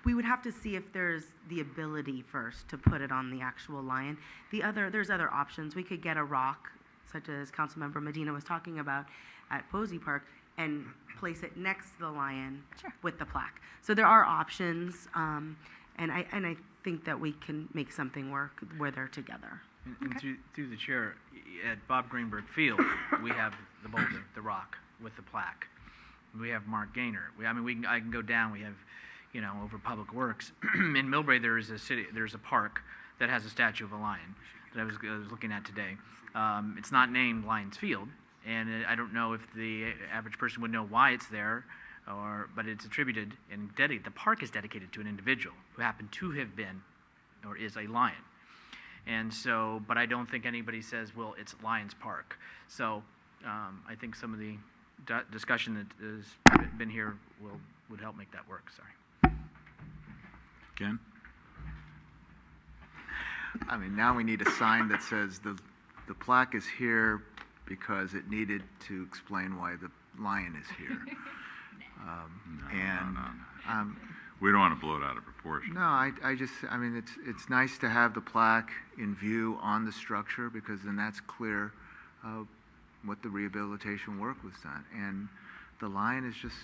we would have to see if there's the ability first to put it on the actual lion. There's other options. We could get a rock, such as Councilmember Medina was talking about at Posey Park, and place it next to the lion with the plaque. So there are options, and I think that we can make something work where they're together. And through the chair, at Bob Greenberg Field, we have the boulder, the rock, with the plaque. We have Mark Gaynor. I can go down. We have, over Public Works. In Millbrae, there's a park that has a statue of a lion that I was looking at today. It's not named Lions Field, and I don't know if the average person would know why it's there, but it's attributed and dedicated. The park is dedicated to an individual who happened to have been or is a lion. And so, but I don't think anybody says, well, it's Lions Park. So I think some of the discussion that has been here would help make that work. Sorry. Ken? Now we need a sign that says the plaque is here because it needed to explain why the lion is here. We don't want to blow it out of proportion. No, it's nice to have the plaque in view on the structure, because then that's clear what the rehabilitation work was done. And the lion is just,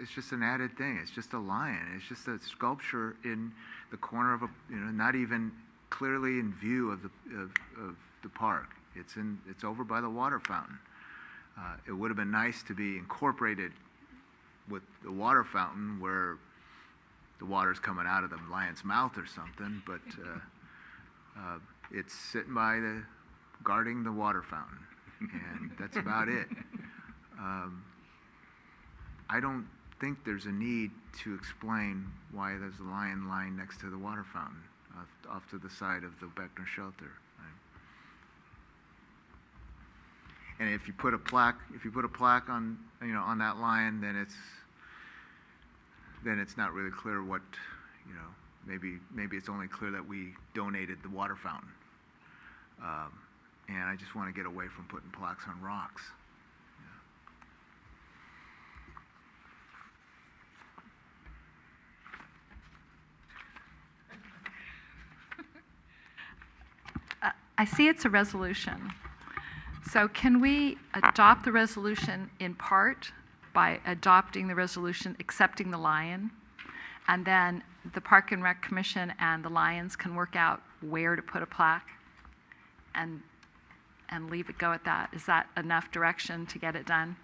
it's just an added thing. It's just a lion. It's just a sculpture in the corner of not even clearly in view of the park. It's over by the water fountain. It would have been nice to be incorporated with the water fountain where the water's coming out of the lion's mouth or something, but it's sitting by guarding the water fountain, and that's about it. I don't think there's a need to explain why there's a lion lying next to the water fountain off to the side of the Beckner shelter. And if you put a plaque on on that lion, then it's not really clear what, maybe it's only clear that we donated the water fountain. And I just want to get away from putting plaques on rocks. I see it's a resolution. So can we adopt the resolution in part by adopting the resolution accepting the lion, and then the Park and Rec Commission and the Lions can work out where to put a plaque and leave it go at that? Is that enough direction to get it done?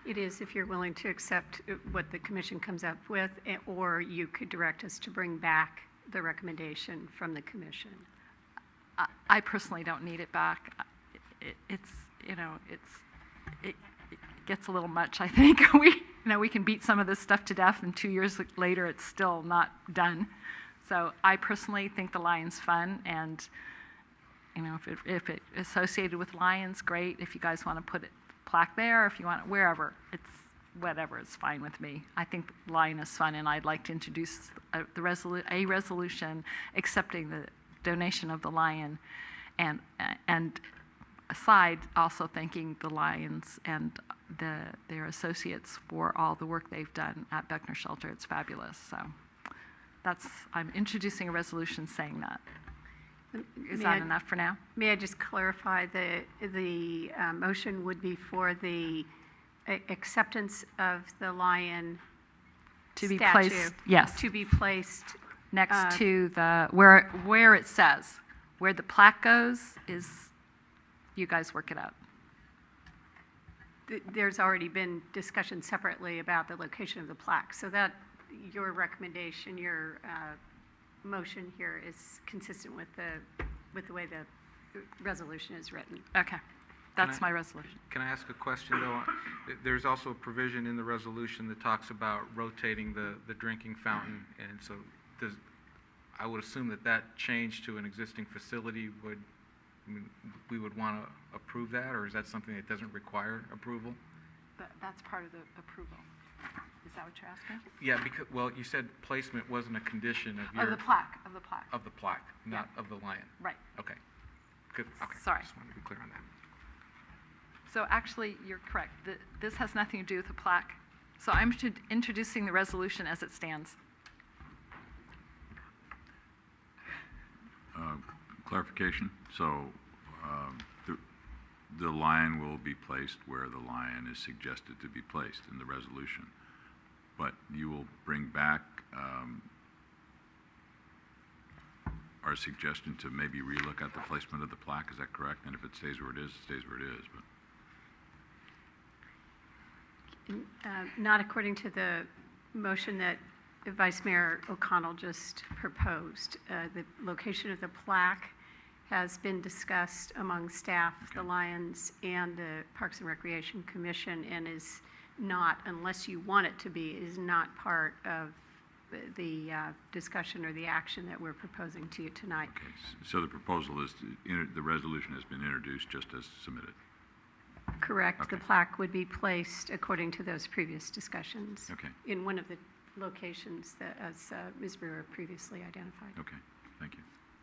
It is, if you're willing to accept what the commission comes up with, or you could direct us to bring back the recommendation from the commission. I personally don't need it back. It gets a little much, I think. We can beat some of this stuff to death, and 2 years later it's still not done. So I personally think the lion's fun, and if it associated with lions, great. If you guys want to put a plaque there, if you want it wherever, it's whatever, it's fine with me. I think lion is fun, and I'd like to introduce a resolution accepting the donation of the lion, and aside also thanking the Lions and their associates for all the work they've done at Beckner Shelter. It's fabulous. So I'm introducing a resolution saying that. Is that enough for now? May I just clarify, the motion would be for the acceptance of the lion to be statue, placed, yes, to be placed next to the where it says where the plaque goes is. You guys work it out. There's already been discussion separately about the location of the plaque, so that your recommendation, your motion here is consistent with the way the resolution is written. Okay, that's my resolution. Can I ask a question, though? There's also a provision in the resolution that talks about rotating the drinking fountain, and so I would assume that change to an existing facility we would want to approve that, or is that something that doesn't require approval? That's part of the approval. Is that what you're asking? Yeah, because, well, you said placement wasn't a condition of your... Of the plaque. Of the plaque, not of the lion. Right. Okay. Good. Okay. Sorry. Just wanted to be clear on that. So actually, you're correct. This has nothing to do with the plaque. So I'm introducing the resolution as it stands. Clarification. So the lion will be placed where the lion is suggested to be placed in the resolution, but you will bring back our suggestion to maybe relook at the placement of the plaque. Is that correct? And if it stays where it is, it stays where it is. But Not according to the motion that Vice Mayor O'Connell just proposed. The location of the plaque has been discussed among staff, the Lions, and the Parks and Recreation Commission, and is not, unless you want it to be, is not part of the discussion or the action that we're proposing to you tonight. Okay, so the proposal is, the resolution has been introduced just as submitted. Correct. Okay. The plaque would be placed according to those previous discussions. Okay. In one of the locations that, as Ms. Brewer previously identified. Okay, thank you.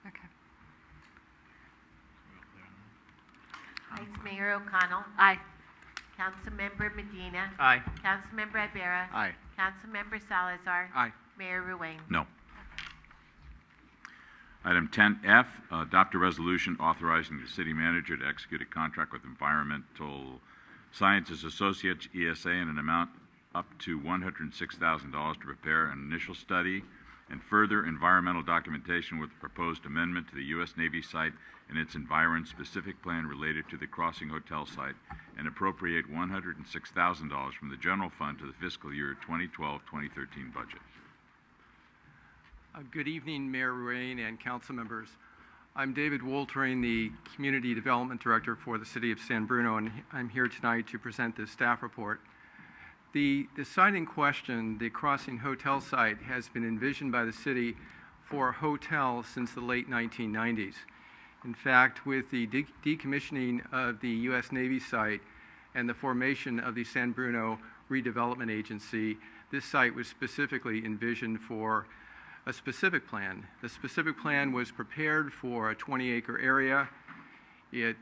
Okay. Vice Mayor O'Connell. Aye. Councilmember Medina. Aye. Councilmember Ibarra. Aye. Councilmember Salazar. Aye. Mayor Ruane. No. Item 10F, adopt a resolution authorizing the city manager to execute a contract with Environmental Sciences Associates, ESA, in an amount up to $106,000 to prepare an initial study and further environmental documentation with the proposed amendment to the U.S. Navy site and its environment-specific plan related to the Crossing Hotel site, and appropriate $106,000 from the general fund to the fiscal year 2012-2013 budget. Good evening, Mayor Ruane and council members. I'm David Woltering, the Community Development Director for the City of San Bruno, and I'm here tonight to present this staff report. The site in question, the Crossing Hotel site, has been envisioned by the city for a hotel since the late 1990s. In fact, with the decommissioning of the U.S. Navy site and the formation of the San Bruno Redevelopment Agency, this site was specifically envisioned for a specific plan. The specific plan was prepared for a 20-acre area. It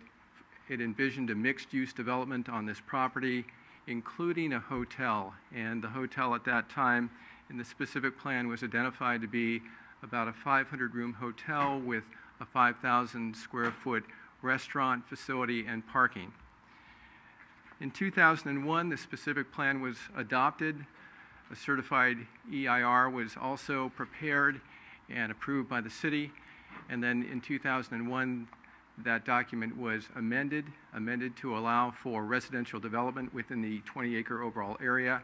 envisioned a mixed-use development on this property, including a hotel. And the hotel at that time in the specific plan was identified to be about a 500-room hotel with a 5,000 square foot restaurant, facility, and parking. In 2001, the specific plan was adopted. A certified EIR was also prepared and approved by the city. And then in 2001, that document was amended to allow for residential development within the 20-acre overall area.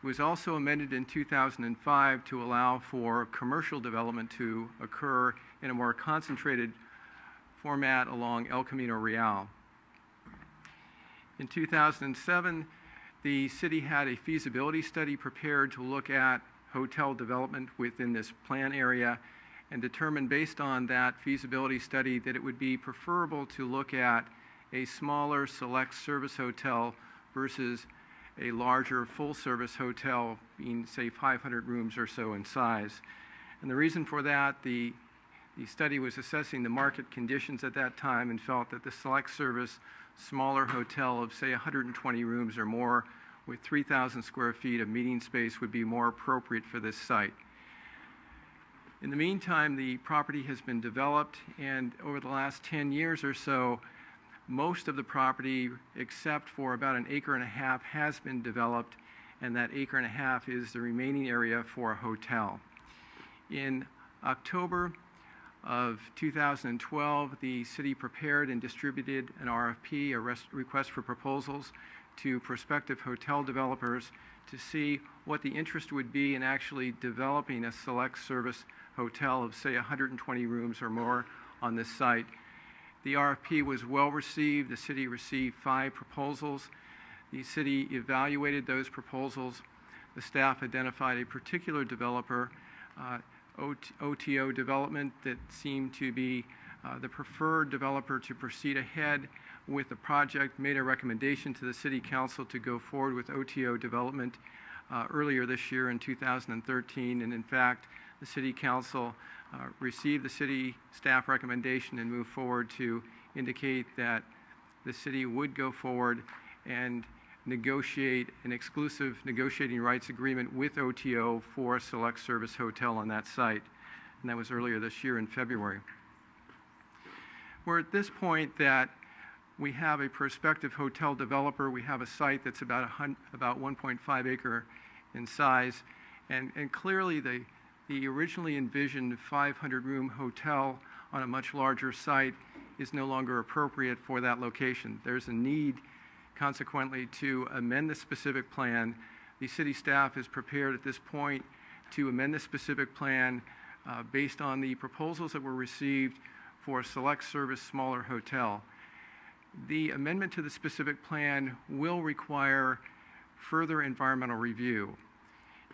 It was also amended in 2005 to allow for commercial development to occur in a more concentrated format along El Camino Real. In 2007, the city had a feasibility study prepared to look at hotel development within this plan area and determined based on that feasibility study that it would be preferable to look at a smaller select service hotel versus a larger full-service hotel being, say, 500 rooms or so in size. And the reason for that, the study was assessing the market conditions at that time and felt that the select service smaller hotel of, say, 120 rooms or more with 3,000 square feet of meeting space would be more appropriate for this site. In the meantime, the property has been developed, and over the last 10 years or so, most of the property, except for about an acre and a half, has been developed, and that acre and a half is the remaining area for a hotel. In October of 2012, the city prepared and distributed an RFP, a request for proposals, to prospective hotel developers to see what the interest would be in actually developing a select service hotel of, say, 120 rooms or more on this site. The RFP was well received. The city received 5 proposals. The city evaluated those proposals. The staff identified a particular developer, OTO Development, that seemed to be the preferred developer to proceed ahead with the project, made a recommendation to the City Council to go forward with OTO Development earlier this year in 2013. And in fact, the City Council received the city staff recommendation and moved forward to indicate that the city would go forward and negotiate an exclusive negotiating rights agreement with OTO for a select service hotel on that site. And that was earlier this year in February. We're at this point that we have a prospective hotel developer. We have a site that's about 1.5 acre in size. And clearly the originally envisioned 500-room hotel on a much larger site is no longer appropriate for that location. There's a need Consequently, to amend the specific plan, the city staff is prepared at this point to amend the specific plan based on the proposals that were received for a select service smaller hotel. The amendment to the specific plan will require further environmental review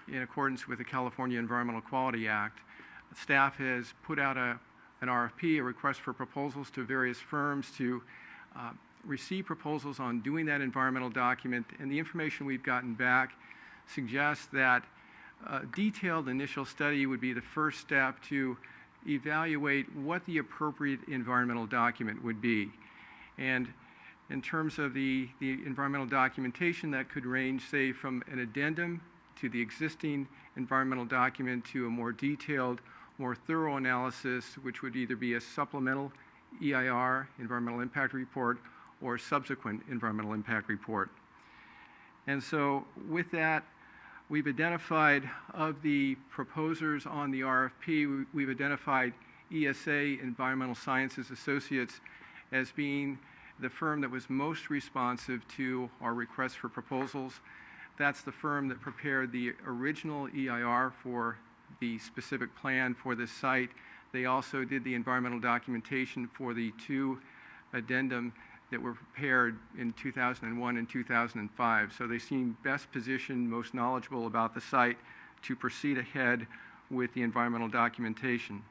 in accordance with the California Environmental Quality Act. Staff has put out an RFP, a request for proposals, to various firms to receive proposals on doing that environmental document, and the information we've gotten back suggests that a detailed initial study would be the first step to evaluate what the appropriate environmental document would be. And in terms of the environmental documentation, that could range, say, from an addendum to the existing environmental document to a more detailed, more thorough analysis, which would either be a supplemental EIR, environmental impact report, or subsequent environmental impact report. And so with that, we've identified, of the proposers on the RFP, we've identified ESA, Environmental Sciences Associates, as being the firm that was most responsive to our request for proposals. That's the firm that prepared the original EIR for the specific plan for this site. They also did the environmental documentation for the two addendum that were prepared in 2001 and 2005. So they seem best positioned, most knowledgeable about the site to proceed ahead with the environmental documentation.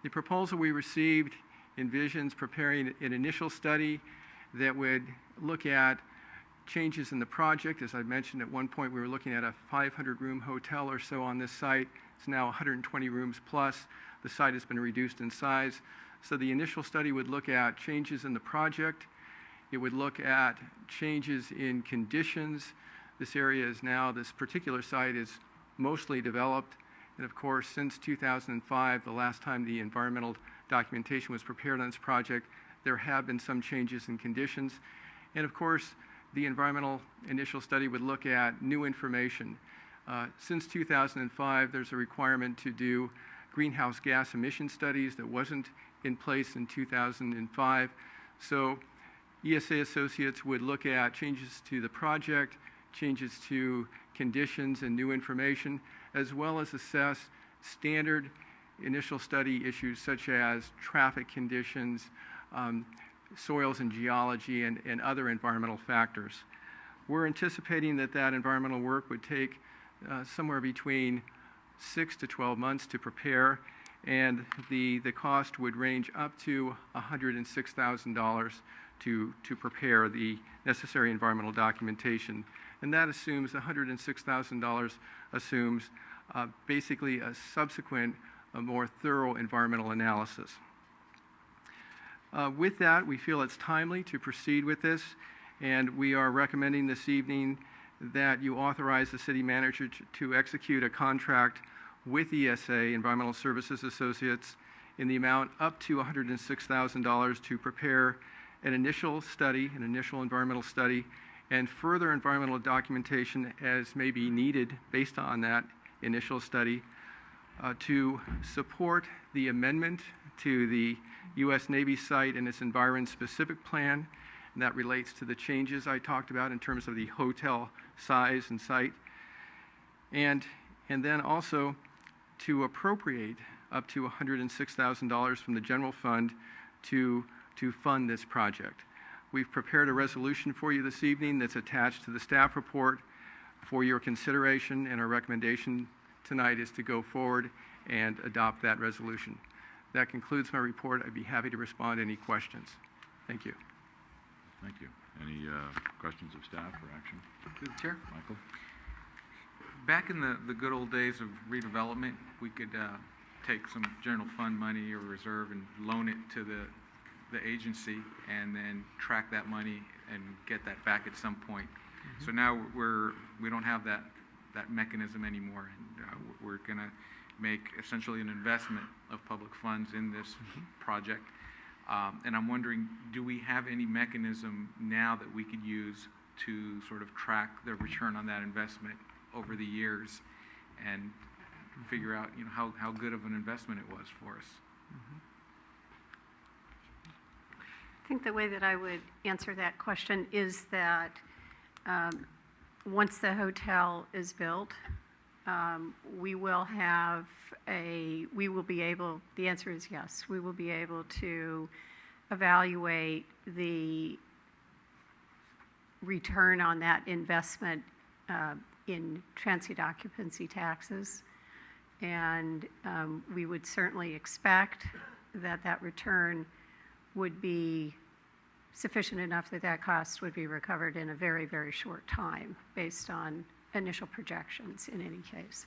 The proposal we received envisions preparing an initial study that would look at changes in the project. As I mentioned, at one point we were looking at a 500-room hotel or so on this site. It's now 120 rooms plus. The site has been reduced in size. So the initial study would look at changes in the project. It would look at changes in conditions. This area is now, this particular site is mostly developed. And of course, since 2005, the last time the environmental documentation was prepared on this project, there have been some changes in conditions. And of course, the environmental initial study would look at new information. Since 2005, there's a requirement to do greenhouse gas emission studies that wasn't in place in 2005. So ESA Associates would look at changes to the project, changes to conditions and new information, as well as assess standard initial study issues such as traffic conditions, soils and geology, and other environmental factors. We're anticipating that that environmental work would take somewhere between 6 to 12 months to prepare, and the cost would range up to $106,000 to prepare the necessary environmental documentation. And that assumes, $106,000 assumes basically a subsequent, a more thorough environmental analysis. With that, we feel it's timely to proceed with this, and we are recommending this evening that you authorize the city manager to execute a contract with ESA, Environmental Services Associates, in the amount up to $106,000 to prepare an initial study, an initial environmental study, and further environmental documentation as may be needed based on that initial study to support the amendment to the U.S. Navy site and its environment-specific plan. And that relates to the changes I talked about in terms of the hotel size and site. And then also to appropriate up to $106,000 from the general fund to fund this project. We've prepared a resolution for you this evening that's attached to the staff report for your consideration, and our recommendation tonight is to go forward and adopt that resolution. That concludes my report. I'd be happy to respond to any questions. Thank you. Thank you. Any questions of staff or action? Through the chair. Michael? Back in the good old days of redevelopment, we could take some general fund money or reserve and loan it to the agency and then track that money and get that back at some point. Mm-hmm. So now we don't have that mechanism anymore, and we're going to make essentially an investment of public funds in this project. And I'm wondering, do we have any mechanism now that we could use to sort of track the return on that investment over the years and figure out, how good of an investment it was for us? think the way that I would answer that question is that once the hotel is built, we will be able, the answer is yes, we will be able to evaluate the return on that investment in transient occupancy taxes. And we would certainly expect that that return would be sufficient enough that that cost would be recovered in a very, very short time based on initial projections in any case.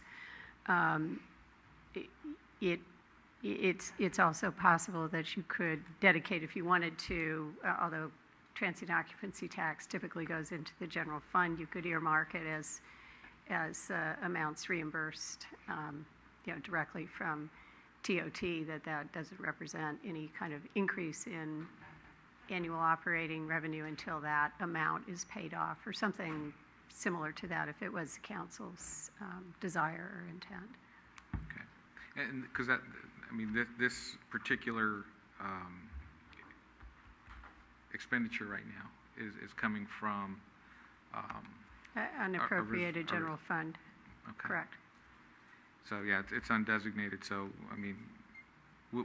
It's also possible that you could dedicate, if you wanted to, although transient occupancy tax typically goes into the general fund, you could earmark it as amounts reimbursed directly from TOT, that doesn't represent any kind of increase in annual operating revenue until that amount is paid off, or something similar to that if it was council's desire or intent. Okay. And because that, I mean, this particular expenditure right now is coming from unappropriated general fund. Okay. Correct. So yeah, it's undesignated. So I mean,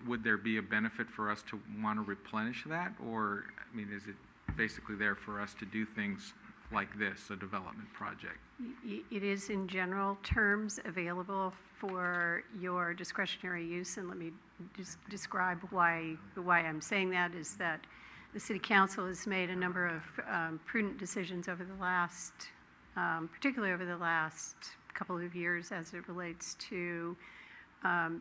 would there be a benefit for us to want to replenish that, or I mean, is it basically there for us to do things like this, a development project? It is in general terms available for your discretionary use, and let me just describe why I'm saying that is that the City Council has made a number of prudent decisions over the last, particularly over the last couple of years as it relates to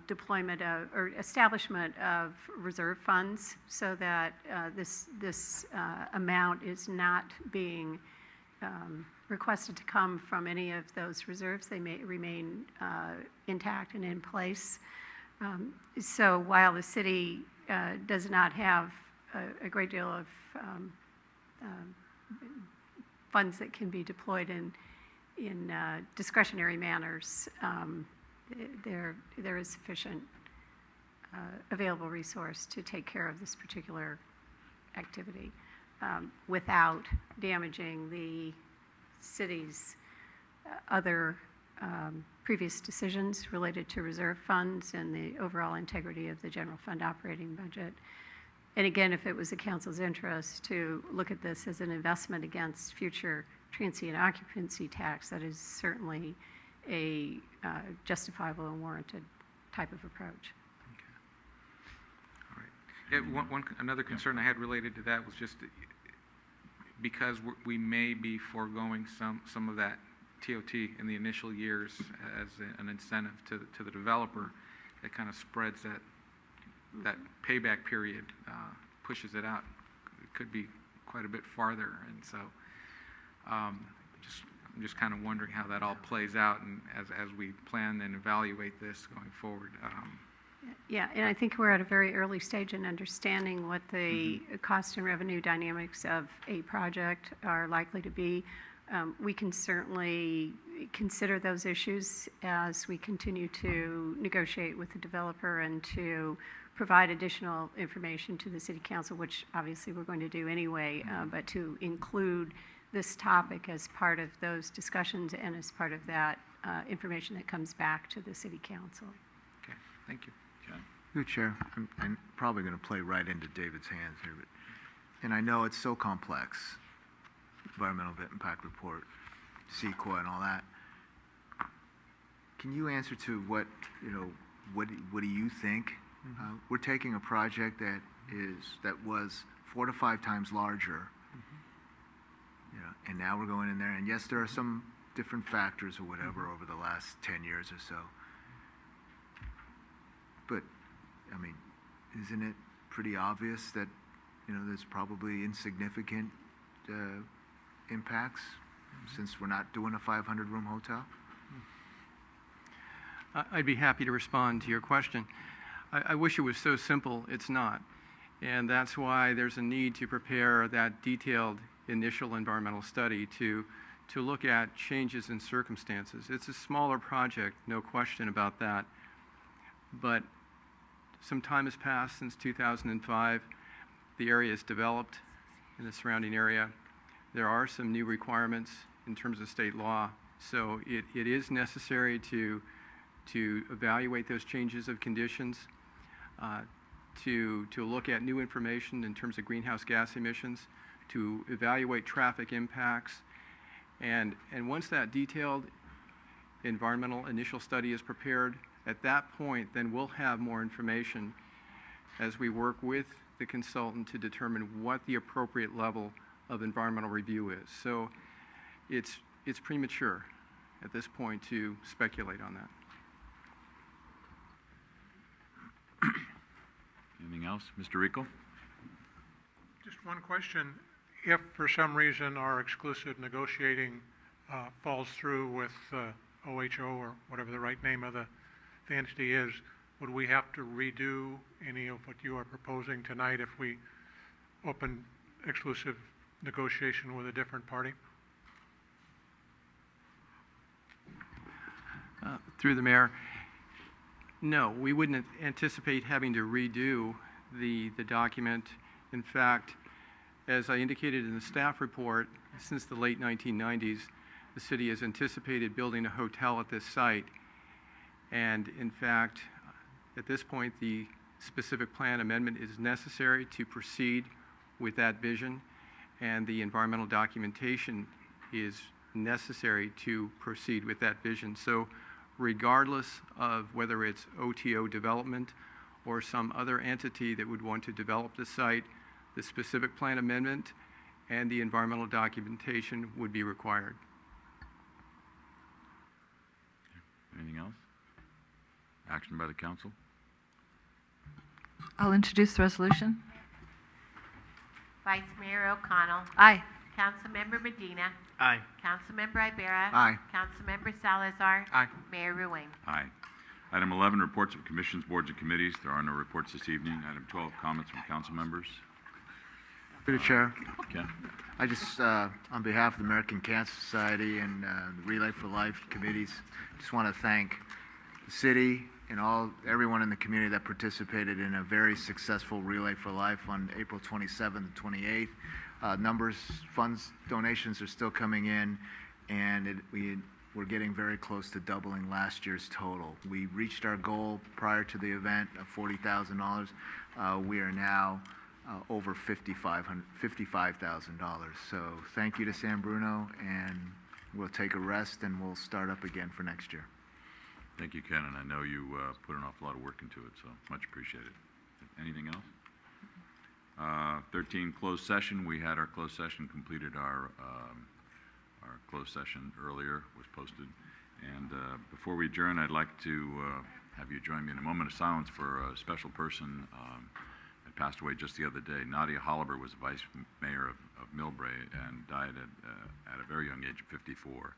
deployment of, or establishment of reserve funds, so that this amount is not being requested to come from any of those reserves. They may remain intact and in place. So while the city does not have a great deal of funds that can be deployed in discretionary manners, there is sufficient available resource to take care of this particular activity without damaging the city's other previous decisions related to reserve funds and the overall integrity of the general fund operating budget. And again, if it was the council's interest to look at this as an investment against future transient occupancy tax, that is certainly a justifiable and warranted type of approach. Okay. All right. Yeah, another concern I had related to that was just because we may be foregoing some of that TOT in the initial years as an incentive to the developer, it kind of spreads that payback period, pushes it out. It could be quite a bit farther, and so I'm just kind of wondering how that all plays out, and as we plan and evaluate this going forward. Yeah, and I think we're at a very early stage in understanding what the cost and revenue dynamics of a project are likely to be. We can certainly consider those issues as we continue to negotiate with the developer and to provide additional information to the City Council, which obviously we're going to do anyway, but to include this topic as part of those discussions and as part of that information that comes back to the City Council. Okay, thank you. John? Through Chair, I'm probably going to play right into David's hands here, and I know it's so complex, environmental impact report, CEQA and all that. Can you answer to what do you think? We're taking a project that was 4 to 5 times larger, and now we're going in there, and yes, there are some different factors or whatever over the last 10 years or so. But, I mean, isn't it pretty obvious that, there's probably insignificant impacts since we're not doing a 500-room hotel? I'd be happy to respond to your question. I wish it was so simple. It's not. And that's why there's a need to prepare that detailed initial environmental study to look at changes in circumstances. It's a smaller project, no question about that. But some time has passed since 2005. the area is developed in the surrounding area, there are some new requirements in terms of state law. So it is necessary to evaluate those changes of conditions, to look at new information in terms of greenhouse gas emissions, to evaluate traffic impacts. And once that detailed environmental initial study is prepared, at that point, then we'll have more information as we work with the consultant to determine what the appropriate level of environmental review is. So it's premature at this point to speculate on that. Anything else? Mr. Rico? Just one question. If for some reason our exclusive negotiating falls through with OHO or whatever the right name of the entity is, would we have to redo any of what you are proposing tonight if we open exclusive negotiation with a different party? Through the mayor, no, we wouldn't anticipate having to redo the document. In fact, as I indicated in the staff report, since the late 1990s, the city has anticipated building a hotel at this site. And in fact, at this point, the specific plan amendment is necessary to proceed with that vision, and the environmental documentation is necessary to proceed with that vision. So regardless of whether it's OTO development or some other entity that would want to develop the site, the specific plan amendment and the environmental documentation would be required. Anything else? Action by the council? I'll introduce the resolution. Vice Mayor O'Connell. Aye. Councilmember Medina. Aye. Councilmember Ibarra. Aye. Councilmember Salazar. Aye. Mayor Ruane. Aye. Item 11, reports of commissions, boards, and committees. There are no reports this evening. Item 12, comments from council members. Through the chair. Okay. I just, on behalf of the American Cancer Society and the Relay for Life committees, just want to thank the city and everyone in the community that participated in a very successful Relay for Life on April 27th and 28th. Funds, donations are still coming in, and we're getting very close to doubling last year's total. We reached our goal prior to the event of $40,000. We are now over $55,000. So thank you to San Bruno, and we'll take a rest and we'll start up again for next year. Thank you, Ken, and I know you put an awful lot of work into it, so much appreciated. Anything else? 13, closed session. We had our closed session, completed our closed session earlier, was posted. And before we adjourn, I'd like to have you join me in a moment of silence for a special person that passed away just the other day. Nadia Holliber was vice mayor of Millbrae and died at a very young age of 54.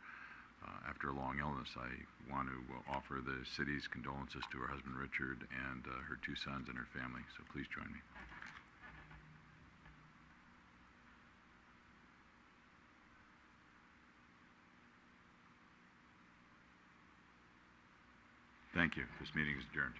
After a long illness, I want to offer the city's condolences to her husband Richard and her 2 sons and her family. So please join me. Thank you. This meeting is adjourned.